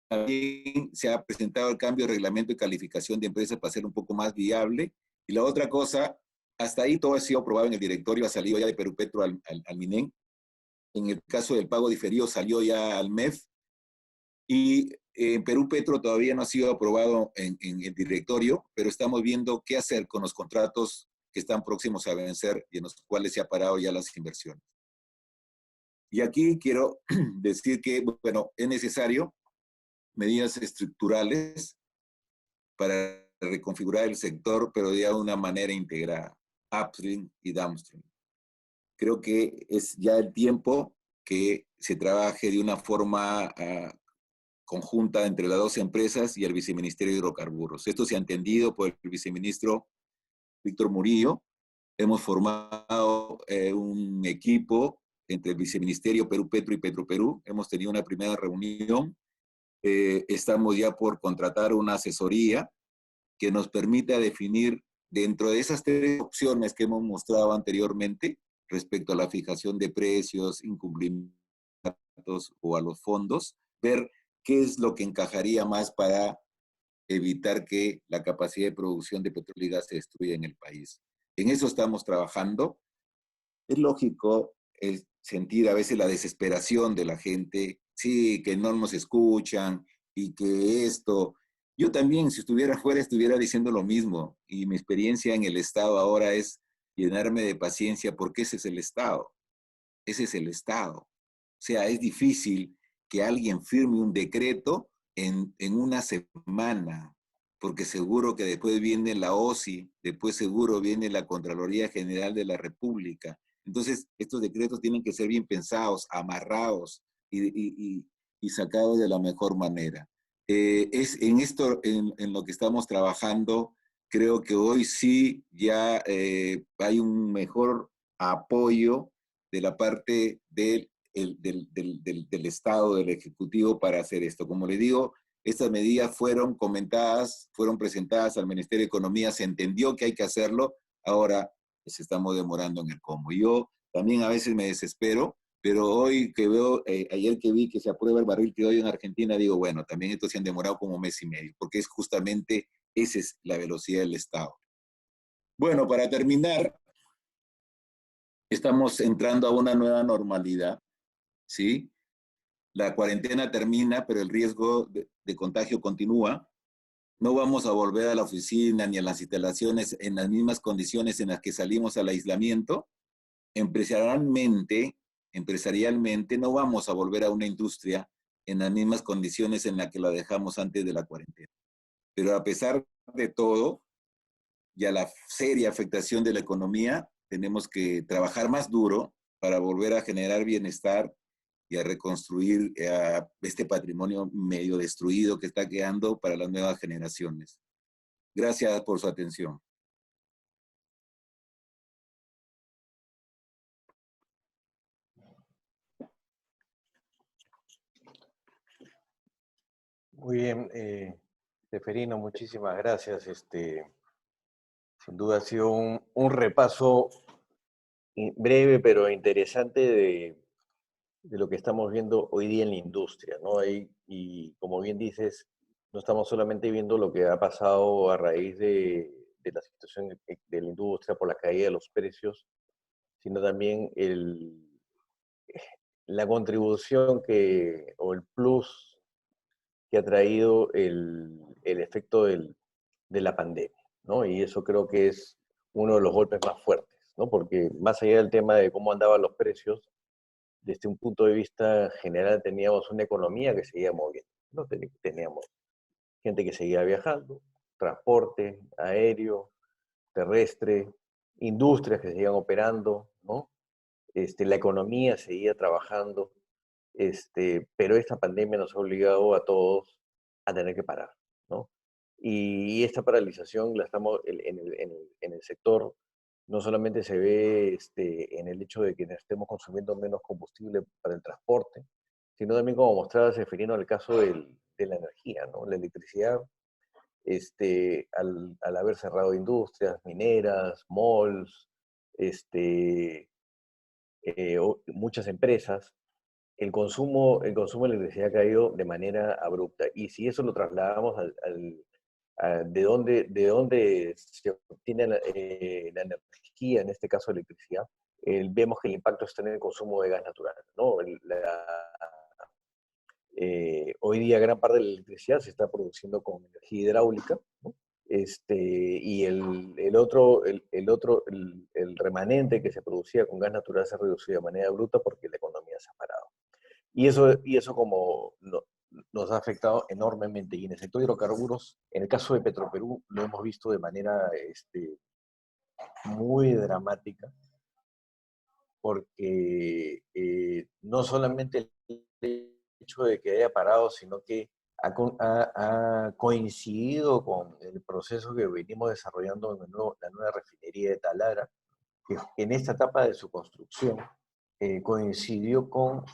También se ha presentado el cambio de reglamento de calificación de empresas para ser un poco más viable. Y la otra cosa, hasta ahí todo ha sido aprobado en el directorio, ha salido ya de Perú Petro al MINEM. En el caso del pago diferido salió ya al MEF. Y en Perú Petro todavía no ha sido aprobado en el directorio, pero estamos viendo qué hacer con los contratos que están próximos a vencer y en los cuales se ha parado ya las inversiones. Y aquí quiero decir que, bueno, es necesario medidas estructurales para reconfigurar el sector, pero de una manera integrada, upstream y downstream. Creo que es ya el tiempo que se trabaje de una forma conjunta entre las dos empresas y el Viceministerio de Hidrocarburos. Esto se ha entendido por el viceministro Víctor Murillo. Hemos formado un equipo entre el Viceministerio Perú Petro y Petroperú. Hemos tenido una primera reunión. Estamos ya por contratar una asesoría que nos permita definir dentro de esas 3 opciones que hemos mostrado anteriormente respecto a la fijación de precios, incumplimientos o a los fondos, ver qué es lo que encajaría más para evitar que la capacidad de producción de petróleo y gas se destruya en el país. En eso estamos trabajando. Es lógico sentir a veces la desesperación de la gente, sí, que no nos escuchan y que esto. Yo también, si estuviera afuera, estuviera diciendo lo mismo. Y mi experiencia en el Estado ahora es llenarme de paciencia porque ese es el Estado. Ese es el Estado. O sea, es difícil que alguien firme un decreto en una semana. porque seguro que después viene la OSI, después seguro viene la Contraloría General de la República. Entonces, estos decretos tienen que ser bien pensados, amarrados y sacados de la mejor manera. Es en esto, en lo que estamos trabajando, creo que hoy sí ya hay un mejor apoyo de la parte del Estado, del Ejecutivo para hacer esto. Como le digo, estas medidas fueron comentadas, fueron presentadas al Ministerio de Economía, se entendió que hay que hacerlo, ahora nos estamos demorando en el cómo. Yo también a veces me desespero, pero hoy que veo, ayer que vi que se aprueba el barril que hoy en Argentina, digo, bueno, también estos se han demorado como 1 mes y medio, porque es justamente, esa es la velocidad del Estado. Bueno, para terminar, estamos entrando a una nueva normalidad, ¿sí? La cuarentena termina, pero el riesgo de contagio continúa. No vamos a volver a la oficina ni a las instalaciones en las mismas condiciones en las que salimos al aislamiento. Empresarialmente no vamos a volver a una industria en las mismas condiciones en las que la dejamos antes de la cuarentena. Pero a pesar de todo, y a la seria afectación de la economía, tenemos que trabajar más duro para volver a generar bienestar y a reconstruir este patrimonio medio destruido que está quedando para las nuevas generaciones. Gracias por su atención. Muy bien, Seferino, muchísimas gracias. Sin duda ha sido un repaso breve pero interesante de lo que estamos viendo hoy día en la industria, ¿no? Y como bien dices, no estamos solamente viendo lo que ha pasado a raíz de la situación de la industria por la caída de los precios, sino también la contribución o el plus que ha traído el efecto de la pandemia, ¿no? Y eso creo que es uno de los golpes más fuertes, ¿no? Porque más allá del tema de cómo andaban los precios, desde un punto de vista general teníamos una economía que seguía moviendo, ¿no? Teníamos gente que seguía viajando, transporte aéreo, terrestre, industrias que seguían operando, ¿no? La economía seguía trabajando, pero esta pandemia nos ha obligado a todos a tener que parar, ¿no? Y esta paralización la estamos en el sector, no solamente se ve en el hecho de que estemos consumiendo menos combustible para el transporte, sino también como mostraba Seferino en el caso de la energía, ¿no? La electricidad, al haber cerrado industrias mineras, malls, muchas empresas, el consumo de electricidad ha caído de manera abrupta. Y si eso lo trasladamos de dónde se obtiene la energía, en este caso electricidad, vemos que el impacto está en el consumo de gas natural, ¿no? Hoy día gran parte de la electricidad se está produciendo con energía hidráulica, ¿no? Y el remanente que se producía con gas natural se ha reducido de manera bruta porque la economía se ha parado. Y eso como nos ha afectado enormemente. Y en el sector de hidrocarburos, en el caso de Petroperú, lo hemos visto de manera muy dramática, porque no solamente el hecho de que haya parado, sino que ha coincidido con el proceso que venimos desarrollando en la nueva refinería de Talara, que en esta etapa de su construcción coincidió con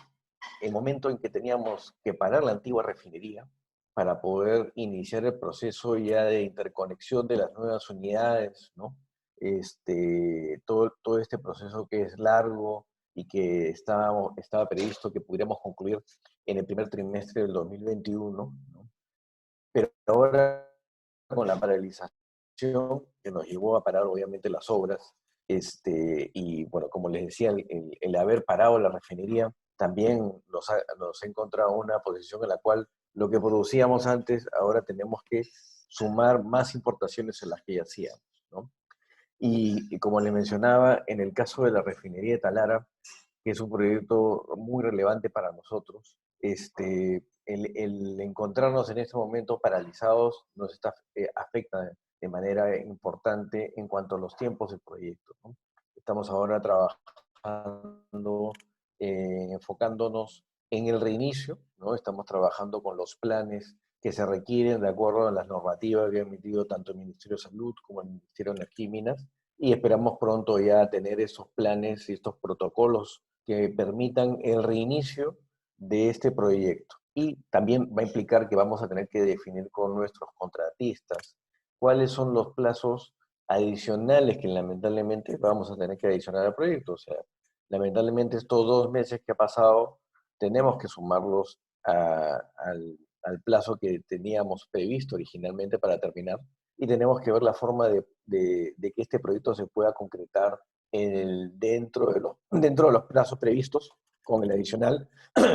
el momento en que teníamos que parar la antigua refinería para poder iniciar el proceso ya de interconexión de las nuevas unidades, ¿no? Todo este proceso que es largo y que estaba previsto que pudiéramos concluir en el primer trimestre del 2021, ¿no? Pero ahora con la paralización que nos llevó a parar obviamente las obras, y bueno, como les decía, el haber parado la refinería también nos ha encontrado una posición en la cual lo que producíamos antes, ahora tenemos que sumar más importaciones en las que ya hacíamos, ¿no? Y como les mencionaba, en el caso de la refinería de Talara, que es un proyecto muy relevante para nosotros, el encontrarnos en este momento paralizados nos afecta de manera importante en cuanto a los tiempos del proyecto, ¿no? Estamos ahora trabajando, enfocándonos en el reinicio, ¿no? Estamos trabajando con los planes que se requieren de acuerdo a las normativas que ha emitido tanto el Ministerio de Salud como el Ministerio de Energía y Minas, y esperamos pronto ya tener esos planes y estos protocolos que permitan el reinicio de este proyecto. Y también va a implicar que vamos a tener que definir con nuestros contratistas cuáles son los plazos adicionales que lamentablemente vamos a tener que adicionar al proyecto. O sea, lamentablemente estos 2 meses que ha pasado tenemos que sumarlos al plazo que teníamos previsto originalmente para terminar, y tenemos que ver la forma de que este proyecto se pueda concretar dentro de los plazos previstos con el adicional,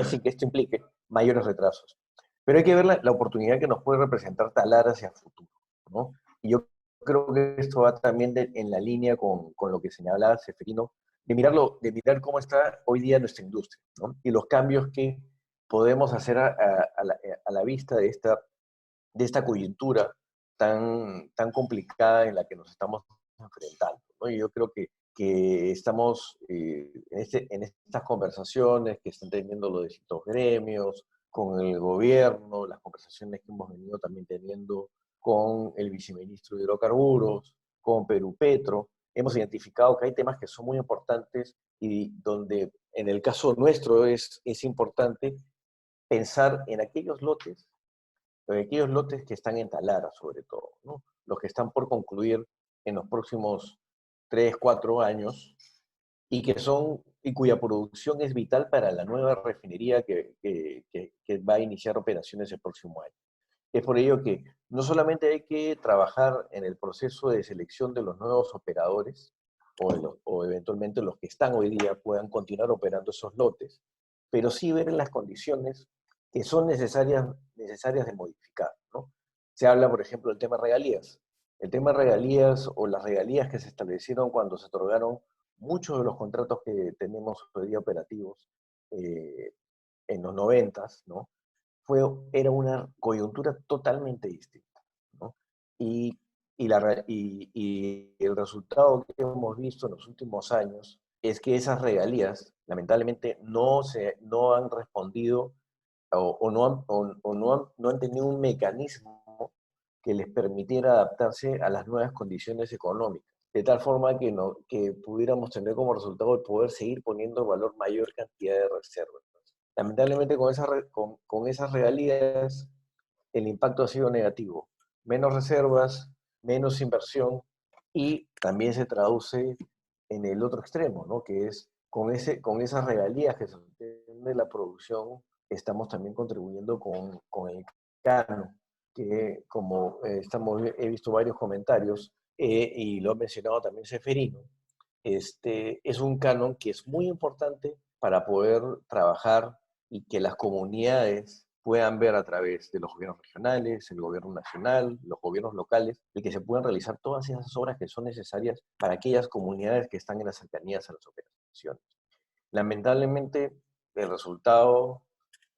sin que esto implique mayores retrasos. Pero hay que ver la oportunidad que nos puede representar Talar hacia el futuro, ¿no? Y yo creo que esto va también en la línea con lo que señalaba Seferino, de mirar cómo está hoy día nuestra industria, ¿no? Y los cambios que podemos hacer a la vista de esta coyuntura tan complicada en la que nos estamos enfrentando, ¿no? Y yo creo que estamos en estas conversaciones que están teniendo los distintos gremios, con el gobierno, las conversaciones que hemos venido también teniendo con el viceministro de Hidrocarburos, con Perú Petro, hemos identificado que hay temas que son muy importantes y donde en el caso nuestro es importante pensar en aquellos lotes que están en Talara, sobre todo, ¿no? Los que están por concluir en los próximos 3, 4 años y cuya producción es vital para la nueva refinería que va a iniciar operaciones el próximo año. Es por ello que no solamente hay que trabajar en el proceso de selección de los nuevos operadores o eventualmente los que están hoy día puedan continuar operando esos lotes, pero sí ver en las condiciones que son necesarias de modificar, ¿no? Se habla, por ejemplo, del tema regalías. El tema regalías o las regalías que se establecieron cuando se otorgaron muchos de los contratos que tenemos hoy día operativos en los 90s, ¿no? Era una coyuntura totalmente distinta, ¿no? Y, y el resultado que hemos visto en los últimos años es que esas regalías, lamentablemente, no han respondido no han tenido un mecanismo que les permitiera adaptarse a las nuevas condiciones económicas, de tal forma que pudiéramos tener como resultado el poder seguir poniendo en valor mayor cantidad de reservas. Lamentablemente con esas regalías el impacto ha sido negativo. Menos reservas, menos inversión, y también se traduce en el otro extremo, ¿no? Que es con esas regalías que se obtienen de la producción, estamos también contribuyendo con el canon, que como he visto varios comentarios, y lo ha mencionado también Seferino, es un canon que es muy importante para poder trabajar y que las comunidades puedan ver a través de los gobiernos regionales, el gobierno nacional, los gobiernos locales, y que se puedan realizar todas esas obras que son necesarias para aquellas comunidades que están en las cercanías a las operaciones. Lamentablemente, el resultado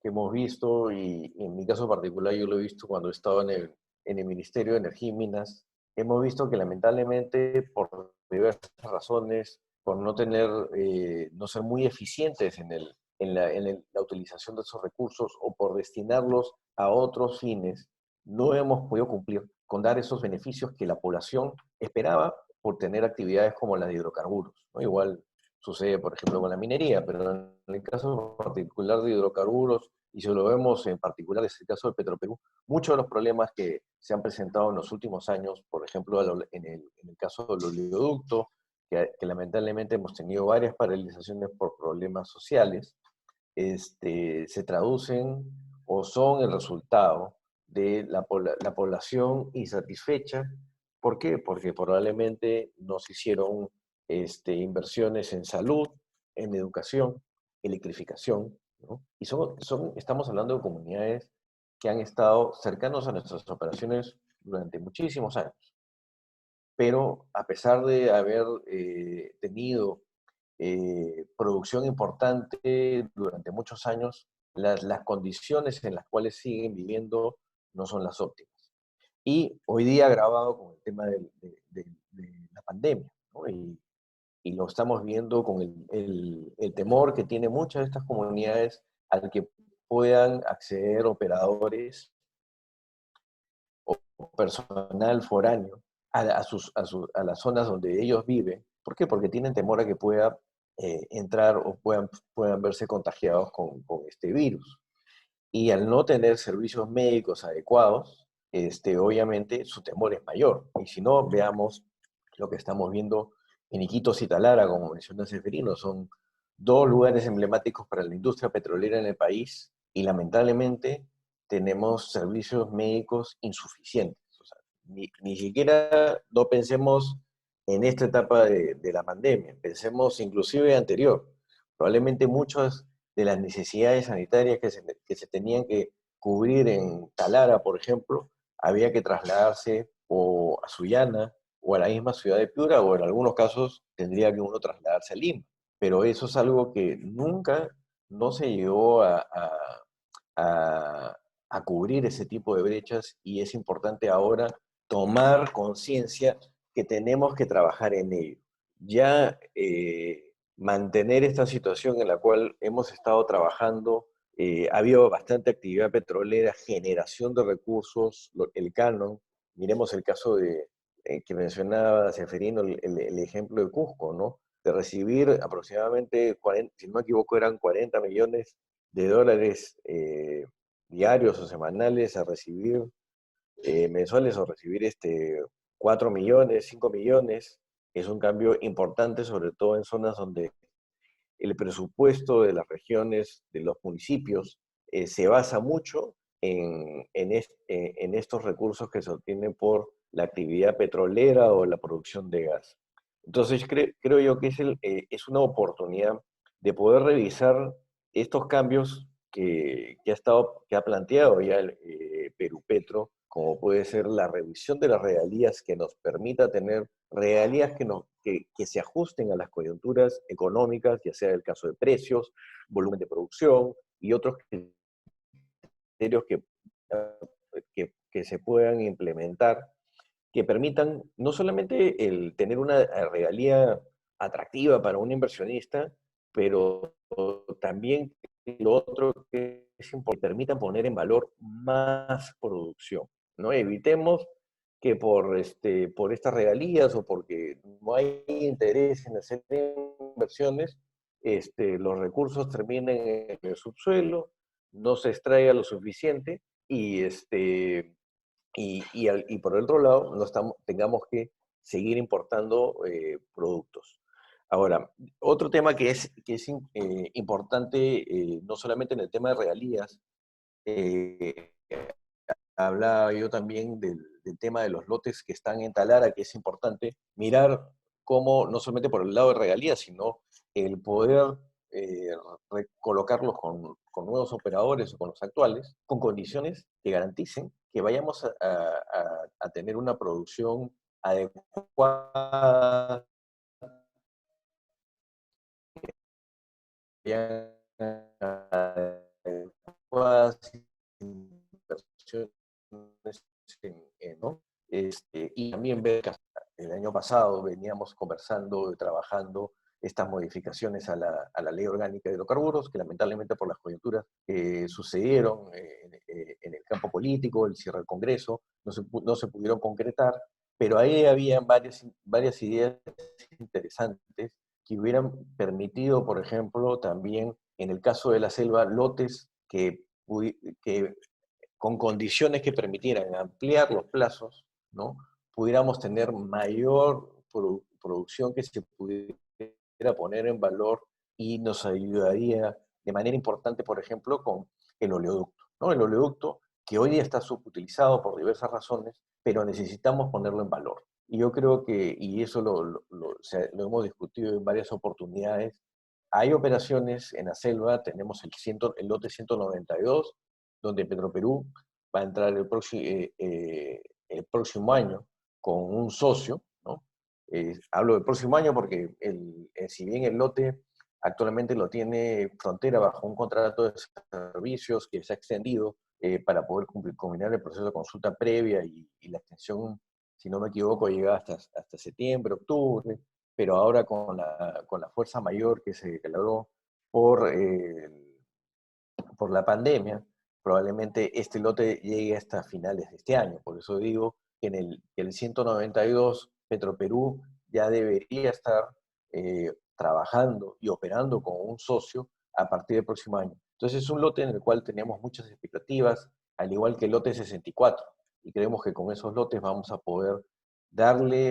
que hemos visto, y en mi caso particular yo lo he visto cuando he estado en el Ministerio de Energía y Minas, hemos visto que lamentablemente por diversas razones, por no ser muy eficientes en la utilización de esos recursos o por destinarlos a otros fines, no hemos podido cumplir con dar esos beneficios que la población esperaba por tener actividades como la de hidrocarburos, ¿no? Igual sucede, por ejemplo, con la minería, pero en el caso particular de hidrocarburos, y si lo vemos en particular es el caso de Petroperú, muchos de los problemas que se han presentado en los últimos años, por ejemplo, en el caso del oleoducto, que lamentablemente hemos tenido varias paralizaciones por problemas sociales, se traducen o son el resultado de la población insatisfecha. ¿Por qué? Porque probablemente no se hicieron inversiones en salud, en educación, electrificación, ¿no? Y estamos hablando de comunidades que han estado cercanos a nuestras operaciones durante muchísimos años. Pero a pesar de haber tenido producción importante durante muchos años, las condiciones en las cuales siguen viviendo no son las óptimas. Y hoy día agravado con el tema de la pandemia, ¿no? Y lo estamos viendo con el temor que tienen muchas de estas comunidades al que puedan acceder operadores o personal foráneo a las zonas donde ellos viven. ¿Por qué? Porque tienen temor a que pueda entrar o puedan verse contagiados con este virus. Y al no tener servicios médicos adecuados, obviamente su temor es mayor. Y si no, veamos lo que estamos viendo en Iquitos y Talara, como mencionó Seferino, son dos lugares emblemáticos para la industria petrolera en el país y lamentablemente tenemos servicios médicos insuficientes. O sea, ni siquiera no pensemos en esta etapa de la pandemia, pensemos inclusive anterior. Probablemente muchas de las necesidades sanitarias que se tenían que cubrir en Talara, por ejemplo, había que trasladarse o a Sullana o a la misma ciudad de Piura, o en algunos casos tendría que uno trasladarse a Lima. Pero eso es algo que nunca no se llegó a, a cubrir ese tipo de brechas y es importante ahora tomar conciencia que tenemos que trabajar en ello. Ya mantener esta situación en la cual hemos estado trabajando, ha habido bastante actividad petrolera, generación de recursos, el canon, miremos el caso que mencionaba Seferino, el ejemplo de Cusco, ¿no? De recibir aproximadamente, 40, si no me equivoco, eran 40 millones de dólares diarios o semanales a recibir, mensuales, o recibir 4 millones, 5 millones, es un cambio importante, sobre todo en zonas donde el presupuesto de las regiones, de los municipios, se basa mucho en estos recursos que se obtienen por la actividad petrolera o la producción de gas. Entonces creo yo que es una oportunidad de poder revisar estos cambios que ha planteado ya el Perú Petro, como puede ser la revisión de las regalías que nos permita tener regalías que se ajusten a las coyunturas económicas, ya sea el caso de precios, volumen de producción y otros criterios que se puedan implementar, que permitan no solamente el tener una regalía atractiva para un inversionista, pero también lo otro que es importante, permitan poner en valor más producción, ¿no? Evitemos que por estas regalías o porque no hay interés en hacer inversiones, los recursos terminen en el subsuelo, no se extraiga lo suficiente y por el otro lado tengamos que seguir importando productos. Ahora, otro tema que es importante, no solamente en el tema de regalías, eh, hablaba yo también del tema de los lotes que están en Talara, que es importante mirar cómo, no solamente por el lado de regalías, sino el poder eh, recolocarlos con nuevos operadores o con los actuales, con condiciones que garanticen que vayamos a tener una producción adecuada, adecuadas inversiones ¿no? Y también ver que el año pasado veníamos conversando, trabajando estas modificaciones a la ley orgánica de hidrocarburos, que lamentablemente por las coyunturas sucedieron en el campo político, el cierre del Congreso, no se pudieron concretar, pero ahí habían varias ideas interesantes que hubieran permitido, por ejemplo, también en el caso de la selva, lotes que con condiciones que permitieran ampliar los plazos, ¿no? Pudiéramos tener mayor producción que se pudiera poner en valor y nos ayudaría de manera importante, por ejemplo, con el oleoducto, ¿no? El oleoducto que hoy día está subutilizado por diversas razones, pero necesitamos ponerlo en valor. Y yo creo que, y eso lo hemos discutido en varias oportunidades, hay operaciones en la selva, tenemos el lote 192, donde Petroperú va a entrar el próximo año con un socio, ¿no? Hablo del próximo año porque si bien el lote Actualmente lo tiene Frontera bajo un contrato de servicios que se ha extendido para poder combinar el proceso de consulta previa y la extensión, si no me equivoco, llega hasta septiembre, octubre, pero ahora con la fuerza mayor que se declaró por, por la pandemia, probablemente este lote llegue hasta finales de este año. Por eso digo que el 192 Petroperú ya debería estar trabajando y operando con un socio a partir del próximo año. Entonces es un lote en el cual tenemos muchas expectativas, al igual que el lote 64, y creemos que con esos lotes vamos a poder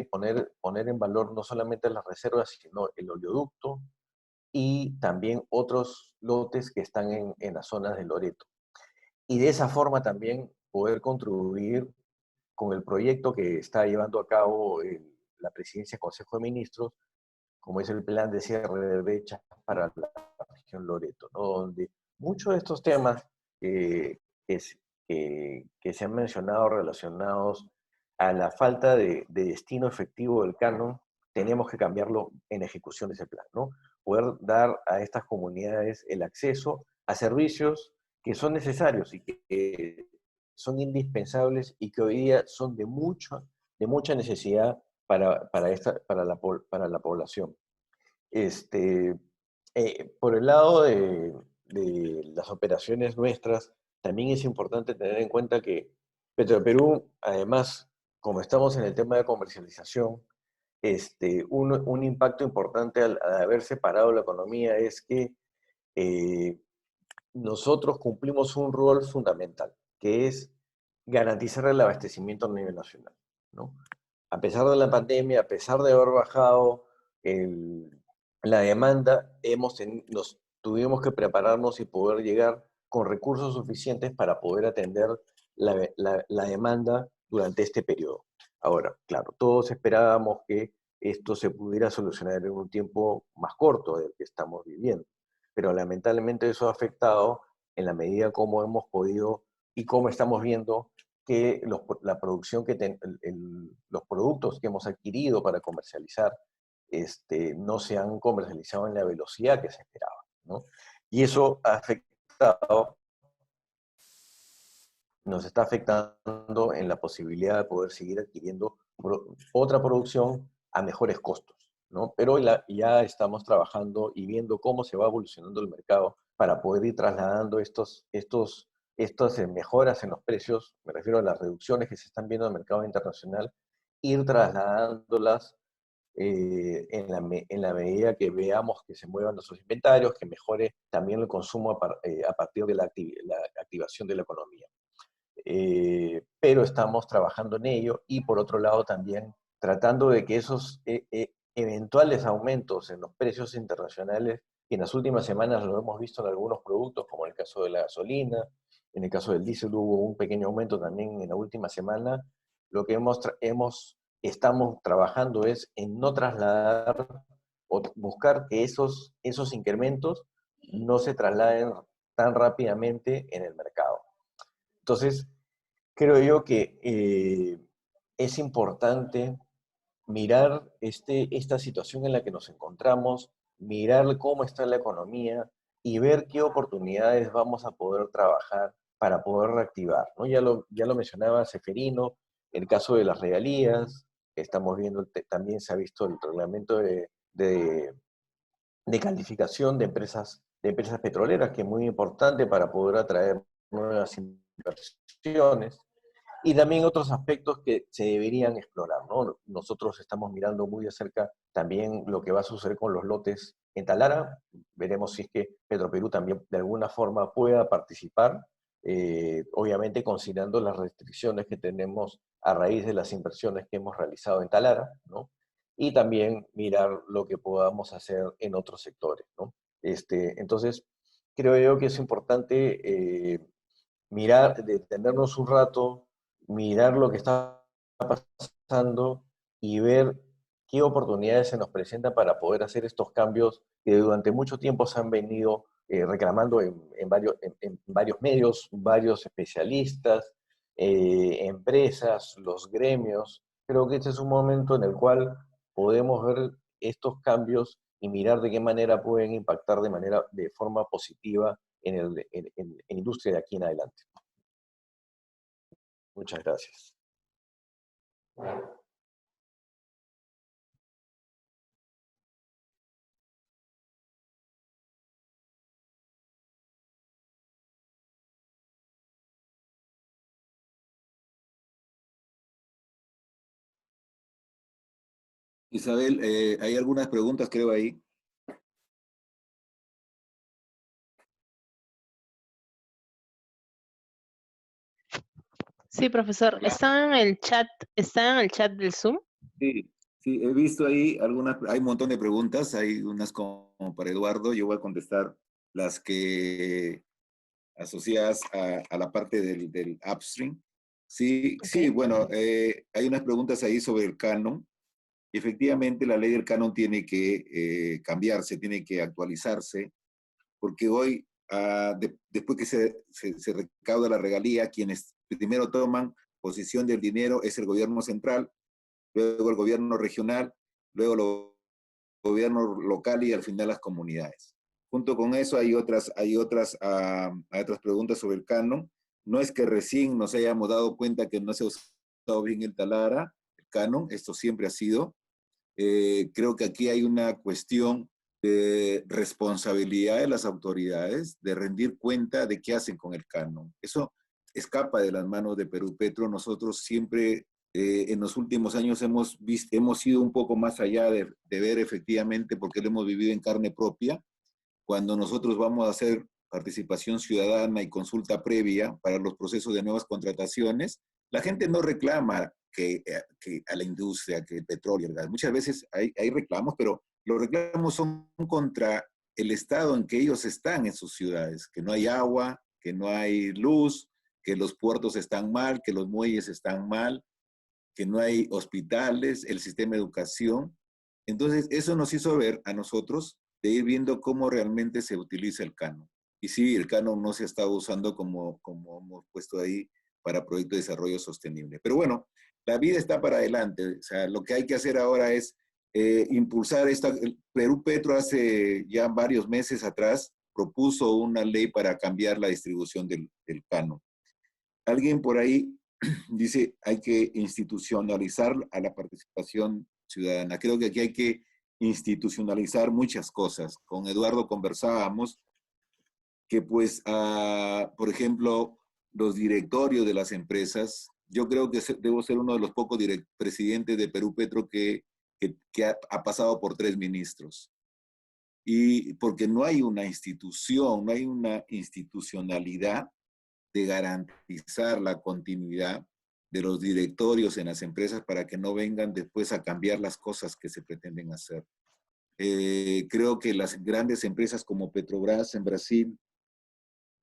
poner en valor no solamente las reservas, sino el oleoducto y también otros lotes que están en las zonas de Loreto. Y de esa forma también poder contribuir con el proyecto que está llevando a cabo la Presidencia del Consejo de Ministros, como es el plan de cierre de brechas para la región Loreto, ¿no? Donde muchos de estos temas que, que se han mencionado relacionados a la falta de destino efectivo del canon, tenemos que cambiarlo en ejecución de ese plan, ¿no? Poder dar a estas comunidades el acceso a servicios que son necesarios y que son indispensables y que hoy día son de mucha necesidad para la población. Por el lado de las operaciones nuestras, también es importante tener en cuenta que Petroperú, además, como estamos en el tema de comercialización, un impacto importante al haber separado la economía es que eh, nosotros cumplimos un rol fundamental, que es garantizar el abastecimiento a nivel nacional, ¿no? A pesar de la pandemia, a pesar de haber bajado la demanda, nos tuvimos que prepararnos y poder llegar con recursos suficientes para poder atender la demanda durante este periodo. Ahora, claro, todos esperábamos que esto se pudiera solucionar en un tiempo más corto del que estamos viviendo, pero lamentablemente eso ha afectado en la medida como hemos podido y cómo estamos viendo que la producción los productos que hemos adquirido para comercializar no se han comercializado en la velocidad que se esperaba, ¿no? Y eso nos está afectando en la posibilidad de poder seguir adquiriendo otra producción a mejores costos, ¿no? Pero ya estamos trabajando y viendo cómo se va evolucionando el mercado para poder ir trasladando estas mejoras en los precios, me refiero a las reducciones que se están viendo en el mercado internacional, ir trasladándolas en la medida que veamos que se muevan nuestros inventarios, que mejore también el consumo a partir de la activación de la economía. Pero estamos trabajando en ello y por otro lado también tratando de que esos eventuales aumentos en los precios internacionales, que en las últimas semanas lo hemos visto en algunos productos, como en el caso de la gasolina, en el caso del diésel hubo un pequeño aumento también en la última semana, lo que estamos trabajando es en no trasladar o buscar que esos incrementos no se trasladen tan rápidamente en el mercado. Entonces, creo yo que es importante mirar esta situación en la que nos encontramos, mirar cómo está la economía y ver qué oportunidades vamos a poder trabajar para poder reactivar, ¿no? Ya lo mencionaba Seferino, el caso de las regalías, estamos viendo, también se ha visto el reglamento de calificación de empresas petroleras, que es muy importante para poder atraer nuevas inversiones, y también otros aspectos que se deberían explorar, ¿no? Nosotros estamos mirando muy de cerca también lo que va a suceder con los lotes en Talara. Veremos si es que Petroperú también de alguna forma pueda participar, obviamente considerando las restricciones que tenemos a raíz de las inversiones que hemos realizado en Talara, ¿no? Y también mirar lo que podamos hacer en otros sectores, ¿no? Entonces, creo yo que es importante mirar, detenernos un rato, mirar lo que está pasando y ver qué oportunidades se nos presentan para poder hacer estos cambios que durante mucho tiempo se han venido reclamando en varios medios, varios especialistas, empresas, los gremios. Creo que este es un momento en el cual podemos ver estos cambios y mirar de qué manera pueden impactar de forma positiva en la industria de aquí en adelante. Muchas gracias. Isabel, hay algunas preguntas, creo, ahí. Sí, profesor. Hola. ¿Están en el chat del Zoom? Sí, sí, he visto ahí algunas, hay un montón de preguntas, hay unas como para Eduardo, yo voy a contestar las que asociadas a la parte del upstream. Sí, sí, Ok. bueno, hay unas preguntas ahí sobre el canon. Efectivamente, la ley del canon tiene que cambiarse, tiene que actualizarse, porque hoy, después que se recauda la regalía, quienes primero toman posición del dinero es el gobierno central, luego el gobierno regional, luego los gobiernos locales y al final las comunidades. Junto con eso hay otras preguntas sobre el canon. No es que recién nos hayamos dado cuenta que no se ha usado bien el talara, el canon, esto siempre ha sido. Creo que aquí hay una cuestión de responsabilidad de las autoridades, de rendir cuenta de qué hacen con el canon. Eso escapa de las manos de Perú Petro. Nosotros siempre en los últimos años hemos ido un poco más allá de ver efectivamente, porque lo hemos vivido en carne propia, cuando nosotros vamos a hacer participación ciudadana y consulta previa para los procesos de nuevas contrataciones, la gente no reclama que a la industria, que el petróleo, el gas. Muchas veces hay reclamos, pero los reclamos son contra el estado en que ellos están en sus ciudades, que no hay agua, que no hay luz, que los puertos están mal, que los muelles están mal, que no hay hospitales, el sistema de educación. Entonces, eso nos hizo ver a nosotros de ir viendo cómo realmente se utiliza el canon. Y sí, el canon no se ha estado usando como hemos puesto ahí para proyectos de desarrollo sostenible. Pero bueno, la vida está para adelante. O sea, lo que hay que hacer ahora es impulsar esta. Perú Petro hace ya varios meses atrás propuso una ley para cambiar la distribución del canon. Alguien por ahí dice hay que institucionalizar a la participación ciudadana. Creo que aquí hay que institucionalizar muchas cosas. Con Eduardo conversábamos que pues, por ejemplo, los directorios de las empresas, yo creo que debo ser uno de los pocos presidentes de Perú Petro que ha pasado por 3 ministros. Y porque no hay una institución, no hay una institucionalidad de garantizar la continuidad de los directorios en las empresas para que no vengan después a cambiar las cosas que se pretenden hacer. Creo que las grandes empresas como Petrobras en Brasil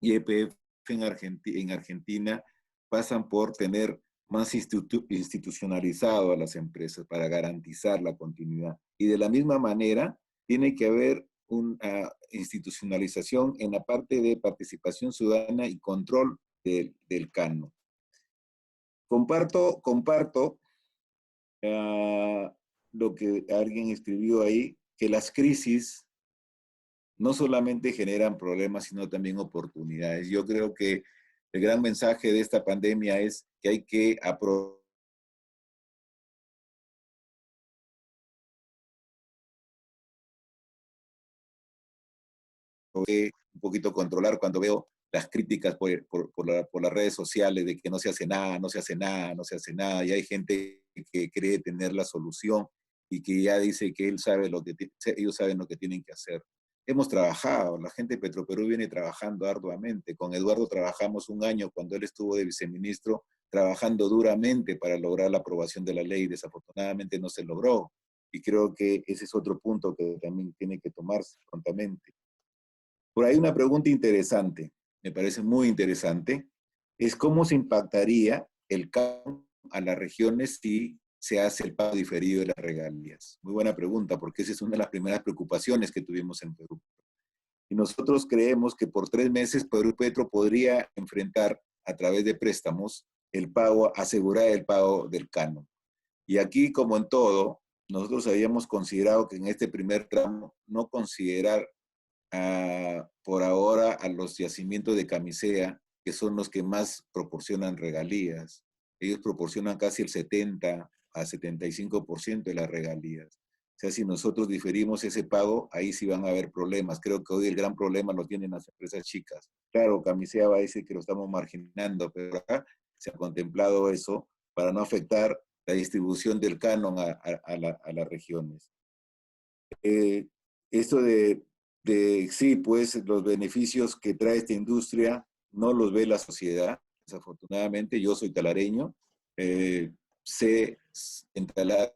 y EPF en Argentina pasan por tener más institucionalizado a las empresas para garantizar la continuidad. Y de la misma manera, tiene que haber una institucionalización en la parte de participación ciudadana y control del canon. Comparto lo que alguien escribió ahí, que las crisis no solamente generan problemas, sino también oportunidades. Yo creo que el gran mensaje de esta pandemia es que hay que aprovechar un poquito controlar cuando veo las críticas por las redes sociales de que no se hace nada, no se hace nada, no se hace nada, y hay gente que cree tener la solución y que ya dice que ellos saben lo que tienen que hacer. Hemos trabajado, la gente de Petroperú viene trabajando arduamente. Con Eduardo trabajamos un año cuando él estuvo de viceministro, trabajando duramente para lograr la aprobación de la ley. Desafortunadamente no se logró. Y creo que ese es otro punto que también tiene que tomarse prontamente. Por ahí una pregunta interesante, me parece muy interesante, es cómo se impactaría el canon a las regiones si se hace el pago diferido de las regalías. Muy buena pregunta, porque esa es una de las primeras preocupaciones que tuvimos en Perú. Y nosotros creemos que por 3 meses Perú Petro podría enfrentar a través de préstamos el pago, asegurar el pago del canon. Y aquí, como en todo, nosotros habíamos considerado que en este primer tramo no considerar por ahora a los yacimientos de camisea, que son los que más proporcionan regalías. Ellos proporcionan casi el 70 a 75% de las regalías. O sea, si nosotros diferimos ese pago, ahí sí van a haber problemas. Creo que hoy el gran problema lo tienen las empresas chicas. Claro, Camisea va a decir que lo estamos marginando, pero acá se ha contemplado eso para no afectar la distribución del canon a las regiones. Esto sí, pues los beneficios que trae esta industria no los ve la sociedad. Desafortunadamente, yo soy talareño, sé en Talara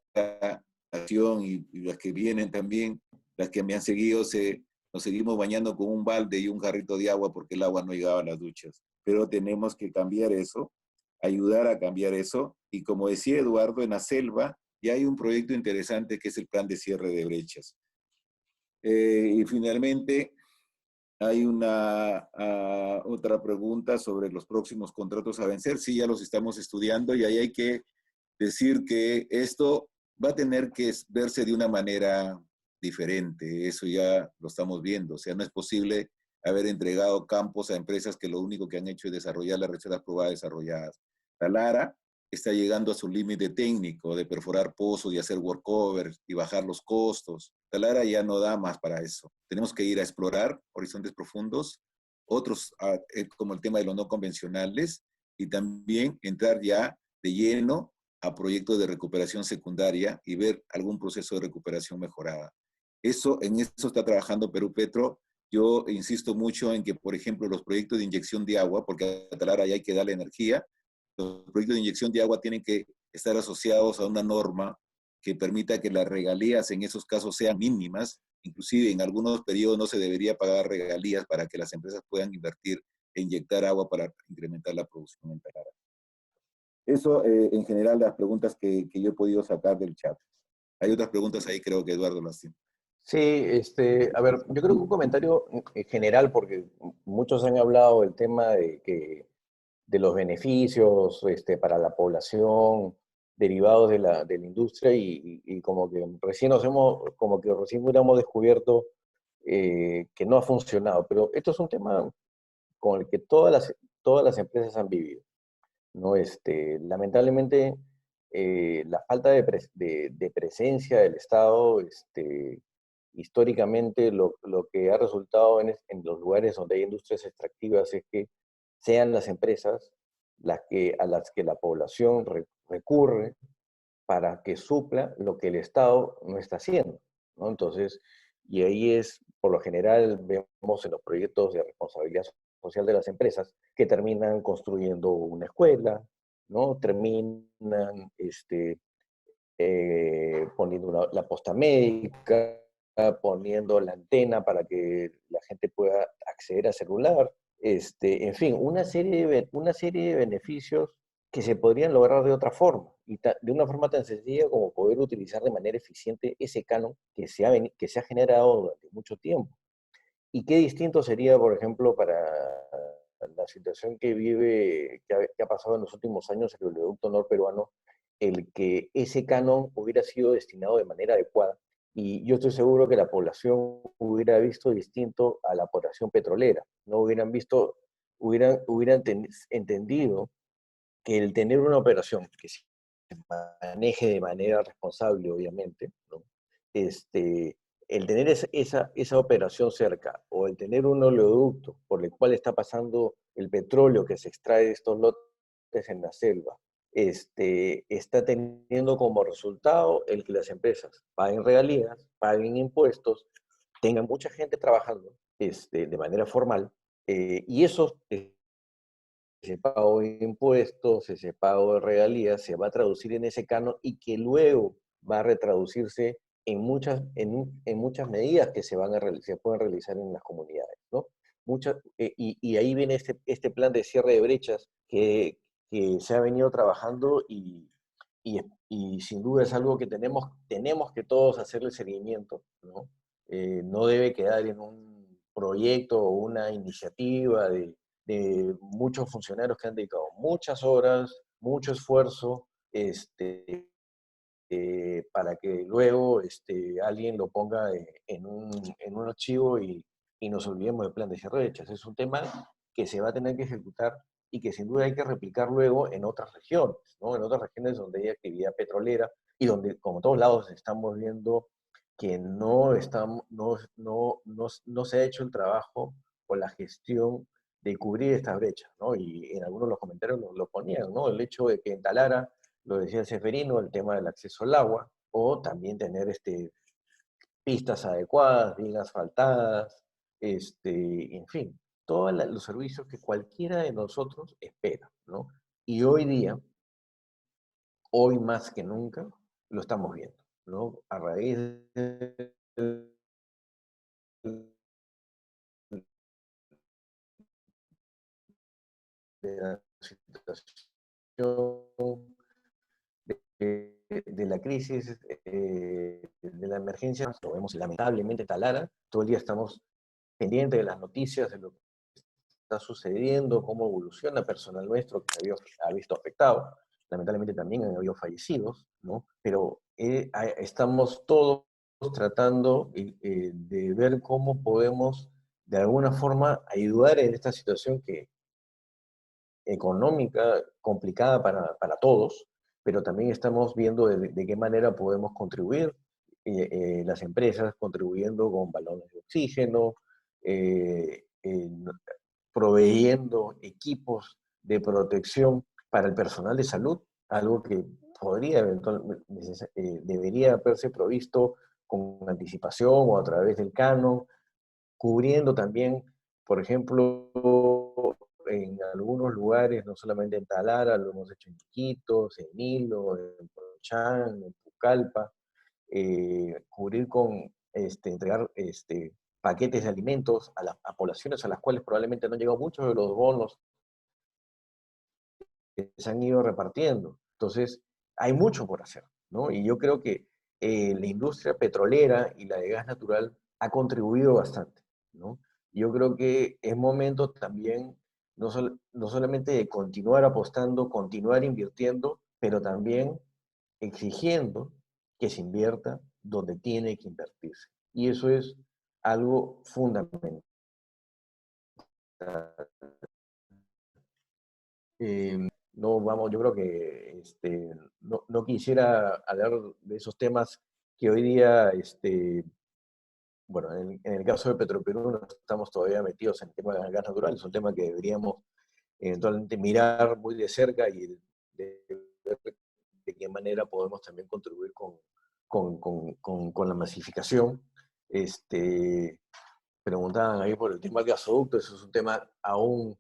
y las que vienen también, las que me han seguido, nos seguimos bañando con un balde y un jarrito de agua porque el agua no llegaba a las duchas. Pero tenemos que cambiar eso, ayudar a cambiar eso. Y como decía Eduardo, en la selva ya hay un proyecto interesante que es el plan de cierre de brechas. Y finalmente, hay otra pregunta sobre los próximos contratos a vencer. Sí, ya los estamos estudiando y ahí hay que decir que esto va a tener que verse de una manera diferente. Eso ya lo estamos viendo. O sea, no es posible haber entregado campos a empresas que lo único que han hecho es desarrollar las reservas probadas desarrolladas. Talara está llegando a su límite técnico de perforar pozos y hacer workovers y bajar los costos. Talara ya no da más para eso. Tenemos que ir a explorar horizontes profundos, otros como el tema de los no convencionales, y también entrar ya de lleno a proyectos de recuperación secundaria y ver algún proceso de recuperación mejorada. En eso está trabajando Perú Petro. Yo insisto mucho en que, por ejemplo, los proyectos de inyección de agua, porque a Talara ya hay que darle energía, los proyectos de inyección de agua tienen que estar asociados a una norma que permita que las regalías en esos casos sean mínimas. Inclusive en algunos periodos no se debería pagar regalías para que las empresas puedan invertir e inyectar agua para incrementar la producción en Talara. Eso, en general, las preguntas que yo he podido sacar del chat. Hay otras preguntas ahí, creo que Eduardo las tiene. Sí, a ver, yo creo que un comentario en general, porque muchos han hablado del tema de los beneficios para la población derivados de la industria y como que como que recién hubiéramos descubierto que no ha funcionado. Pero esto es un tema con el que todas las empresas han vivido, ¿no? Lamentablemente, la falta de presencia del Estado, históricamente lo que ha resultado en los lugares donde hay industrias extractivas es que sean las empresas a las que la población recurre para que supla lo que el Estado no está haciendo, ¿no? Entonces, y ahí es, por lo general, vemos en los proyectos de responsabilidad social de las empresas que terminan construyendo una escuela, ¿no? Terminan poniendo la posta médica, poniendo la antena para que la gente pueda acceder a celular, en fin, una serie de beneficios que se podrían lograr de otra forma, y de una forma tan sencilla como poder utilizar de manera eficiente ese canon que se ha generado durante mucho tiempo. ¿Y qué distinto sería, por ejemplo, para la situación que ha pasado en los últimos años en el oleoducto norperuano, el que ese canon hubiera sido destinado de manera adecuada? Y yo estoy seguro que la población hubiera visto distinto a la población petrolera. No hubieran entendido que el tener una operación que se maneje de manera responsable, obviamente, ¿no? El tener esa operación cerca o el tener un oleoducto por el cual está pasando el petróleo que se extrae de estos lotes en la selva, está teniendo como resultado el que las empresas paguen regalías, paguen impuestos, tengan mucha gente trabajando de manera formal, y eso, ese pago de impuestos, ese pago de regalías, se va a traducir en ese canon y que luego va a retraducirse en muchas medidas que se pueden realizar en las comunidades, ¿no? Y ahí viene este plan de cierre de brechas que se ha venido trabajando y sin duda es algo que tenemos que todos hacerle seguimiento, ¿no? No debe quedar en un proyecto o una iniciativa de muchos funcionarios que han dedicado muchas horas, mucho esfuerzo, para que luego alguien lo ponga en un archivo y nos olvidemos del plan de cierre de brechas. Es un tema que se va a tener que ejecutar y que sin duda hay que replicar luego en otras regiones, ¿no? En otras regiones donde hay actividad petrolera y donde, como todos lados, estamos viendo que no se ha hecho el trabajo o la gestión de cubrir estas brechas, ¿no? Y en algunos de los comentarios lo ponían, ¿no? El hecho de que en Talara, lo decía el Seferino, el tema del acceso al agua, o también tener pistas adecuadas, bien asfaltadas, en fin, todos los servicios que cualquiera de nosotros espera, ¿no? Y hoy día, hoy más que nunca, lo estamos viendo, ¿no? A raíz de la situación de la crisis, de la emergencia, lo vemos lamentablemente Talara, todo el día estamos pendientes de las noticias, de lo que está sucediendo, cómo evoluciona personal nuestro que se ha visto afectado, lamentablemente también han habido fallecidos, ¿no? Pero estamos todos tratando de ver cómo podemos de alguna forma ayudar en esta situación económica complicada para todos, pero también estamos viendo de qué manera podemos contribuir, las empresas contribuyendo con balones de oxígeno, proveyendo equipos de protección para el personal de salud, algo que podría eventualmente, debería haberse provisto con anticipación o a través del canon, cubriendo también, por ejemplo, en algunos lugares, no solamente en Talara, lo hemos hecho en Iquitos, en Nilo, en Pochán, en Pucallpa, cubrir con, entregar paquetes de alimentos a poblaciones a las cuales probablemente no han llegado muchos de los bonos que se han ido repartiendo. Entonces, hay mucho por hacer, ¿no? Y yo creo que la industria petrolera y la de gas natural ha contribuido bastante, ¿no? Yo creo que es momento también no solamente de continuar apostando, continuar invirtiendo, pero también exigiendo que se invierta donde tiene que invertirse. Y eso es algo fundamental. No vamos, yo creo que no quisiera hablar de esos temas que hoy día, bueno, en el caso de Petroperú no estamos todavía metidos en el tema del gas natural, es un tema que deberíamos eventualmente mirar muy de cerca y de ver de qué manera podemos también contribuir con la masificación. Preguntaban ahí por el tema del gasoducto, eso es un tema aún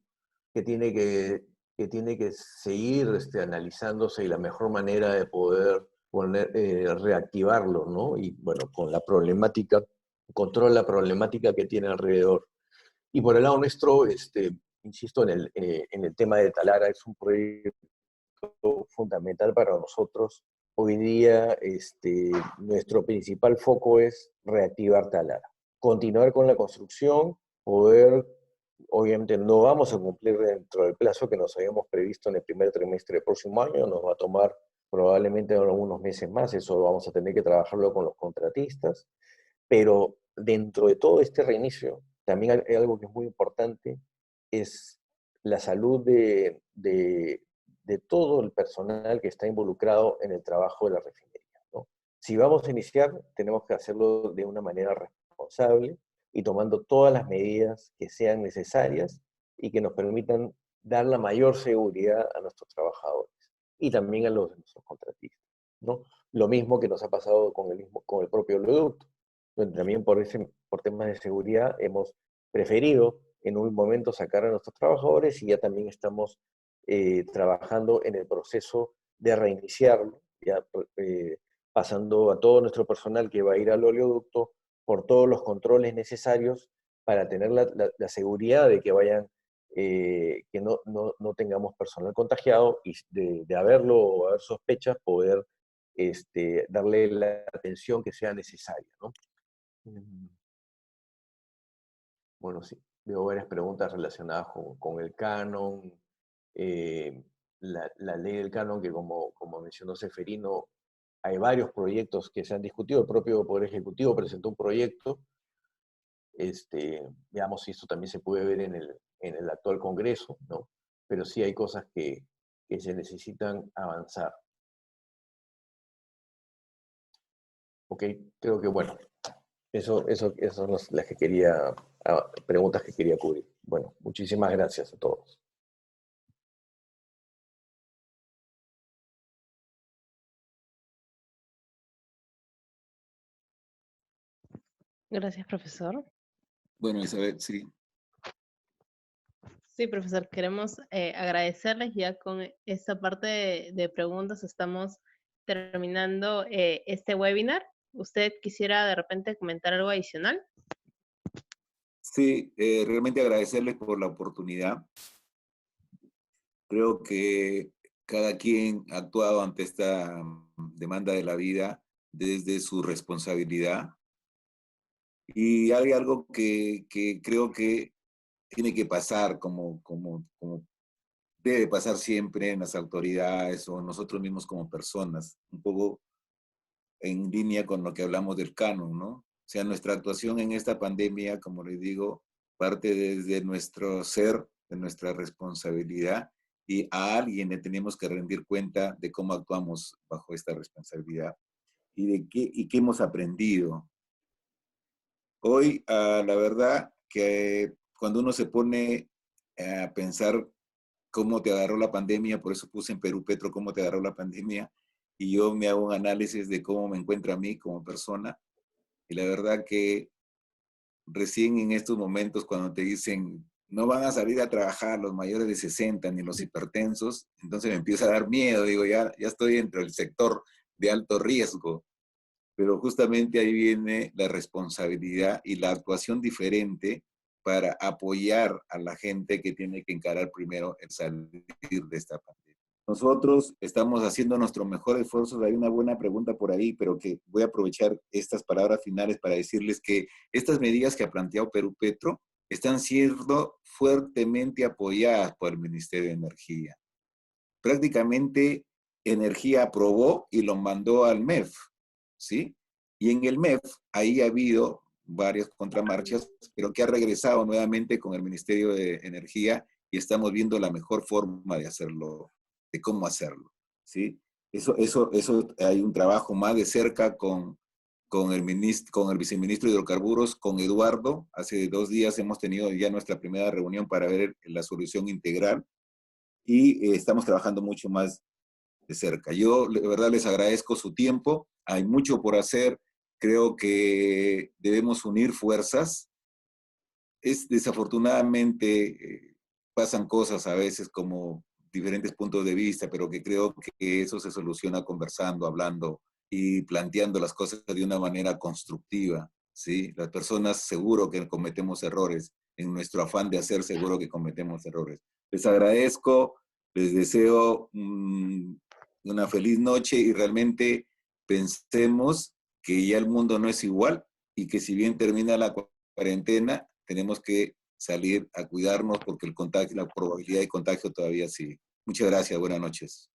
que tiene que seguir analizándose y la mejor manera de poder reactivarlo, ¿no? Y bueno, con la problemática, controla la problemática que tiene alrededor. Y por el lado nuestro, insisto en el tema de Talara, es un proyecto fundamental para nosotros. Hoy día, nuestro principal foco es reactivar Talara, continuar con la construcción, poder, obviamente no vamos a cumplir dentro del plazo que nos habíamos previsto en el primer trimestre del próximo año, nos va a tomar probablemente algunos meses más, eso vamos a tener que trabajarlo con los contratistas, pero dentro de todo este reinicio, también hay algo que es muy importante, es la salud de todo el personal que está involucrado en el trabajo de la refinería, ¿no? Si vamos a iniciar, tenemos que hacerlo de una manera responsable y tomando todas las medidas que sean necesarias y que nos permitan dar la mayor seguridad a nuestros trabajadores y también a los de nuestros contratistas, ¿no? Lo mismo que nos ha pasado con el propio oleoducto, donde también por temas de seguridad hemos preferido en un momento sacar a nuestros trabajadores y ya también estamos trabajando en el proceso de reiniciarlo, ya pasando a todo nuestro personal que va a ir al oleoducto por todos los controles necesarios para tener la seguridad de que vayan, que no tengamos personal contagiado y de haberlo o haber sospechas, poder darle la atención que sea necesaria, ¿no? Bueno, sí, veo varias preguntas relacionadas con el canon, la ley del canon que como mencionó Seferino, hay varios proyectos que se han discutido. El propio Poder Ejecutivo presentó un proyecto. Veamos si esto también se puede ver en el actual Congreso, ¿no? Pero sí hay cosas que se necesitan avanzar. Ok, creo que bueno, eso son las que quería, preguntas que quería cubrir. Bueno, muchísimas gracias a todos. Gracias, profesor. Bueno, Isabel, sí. Sí, profesor, queremos agradecerles. Ya con esta parte de preguntas estamos terminando este webinar. ¿Usted quisiera de repente comentar algo adicional? Sí, realmente agradecerles por la oportunidad. Creo que cada quien ha actuado ante esta demanda de la vida desde su responsabilidad. Y hay algo que creo que tiene que pasar como debe pasar siempre en las autoridades o nosotros mismos como personas, un poco en línea con lo que hablamos del canon, ¿no? O sea, nuestra actuación en esta pandemia, como les digo, parte desde nuestro ser, de nuestra responsabilidad, y a alguien le tenemos que rendir cuenta de cómo actuamos bajo esta responsabilidad y de qué hemos aprendido. Hoy, la verdad que cuando uno se pone a pensar cómo te agarró la pandemia, por eso puse en Perú Petro cómo te agarró la pandemia, y yo me hago un análisis de cómo me encuentro a mí como persona, y la verdad que recién en estos momentos cuando te dicen no van a salir a trabajar los mayores de 60 ni los hipertensos, entonces me empieza a dar miedo, digo, ya estoy dentro del sector de alto riesgo, pero justamente ahí viene la responsabilidad y la actuación diferente para apoyar a la gente que tiene que encarar primero el salir de esta pandemia. Nosotros estamos haciendo nuestro mejor esfuerzo. Hay una buena pregunta por ahí, pero que voy a aprovechar estas palabras finales para decirles que estas medidas que ha planteado Perú Petro están siendo fuertemente apoyadas por el Ministerio de Energía. Prácticamente Energía aprobó y lo mandó al MEF, ¿sí? Y en el MEF ahí ha habido varias contramarchas, pero que ha regresado nuevamente con el Ministerio de Energía y estamos viendo la mejor forma de hacerlo, de cómo hacerlo, ¿sí? Eso hay un trabajo más de cerca con el viceministro de Hidrocarburos, con Eduardo. Hace 2 días hemos tenido ya nuestra primera reunión para ver la solución integral y estamos trabajando mucho más de cerca. Yo de verdad les agradezco su tiempo, hay mucho por hacer, creo que debemos unir fuerzas. Desafortunadamente pasan cosas a veces como diferentes puntos de vista, pero que creo que eso se soluciona conversando, hablando y planteando las cosas de una manera constructiva, ¿sí? Las personas seguro que cometemos errores, en nuestro afán de hacer seguro que cometemos errores. Les agradezco, les deseo una feliz noche y realmente pensemos que ya el mundo no es igual y que si bien termina la cuarentena, tenemos que salir a cuidarnos porque el contagio, la probabilidad de contagio todavía sigue. Muchas gracias, buenas noches.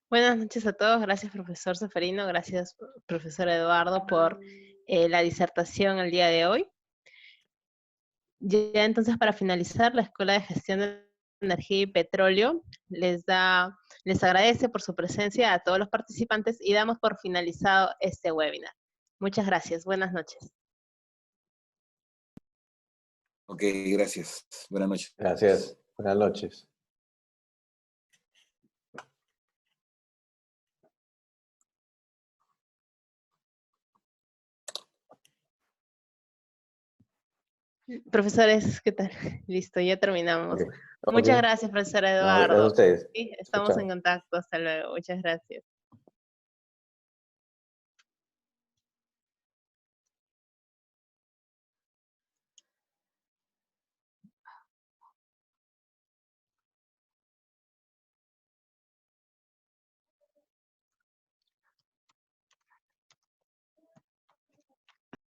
Buenas noches a todos. Gracias, profesor Ceferino. Gracias, profesor Eduardo, por la disertación el día de hoy. Ya entonces, para finalizar, la Escuela de Gestión de Energía y Petróleo les agradece por su presencia a todos los participantes y damos por finalizado este webinar. Muchas gracias. Buenas noches. Ok, gracias. Buenas noches. Gracias. Buenas noches. Profesores, ¿qué tal? Listo, ya terminamos. Okay. Muchas gracias, profesor No, gracias a Eduardo. ustedes. Sí, Chao, estamos chao. en contacto. Hasta luego. Muchas gracias.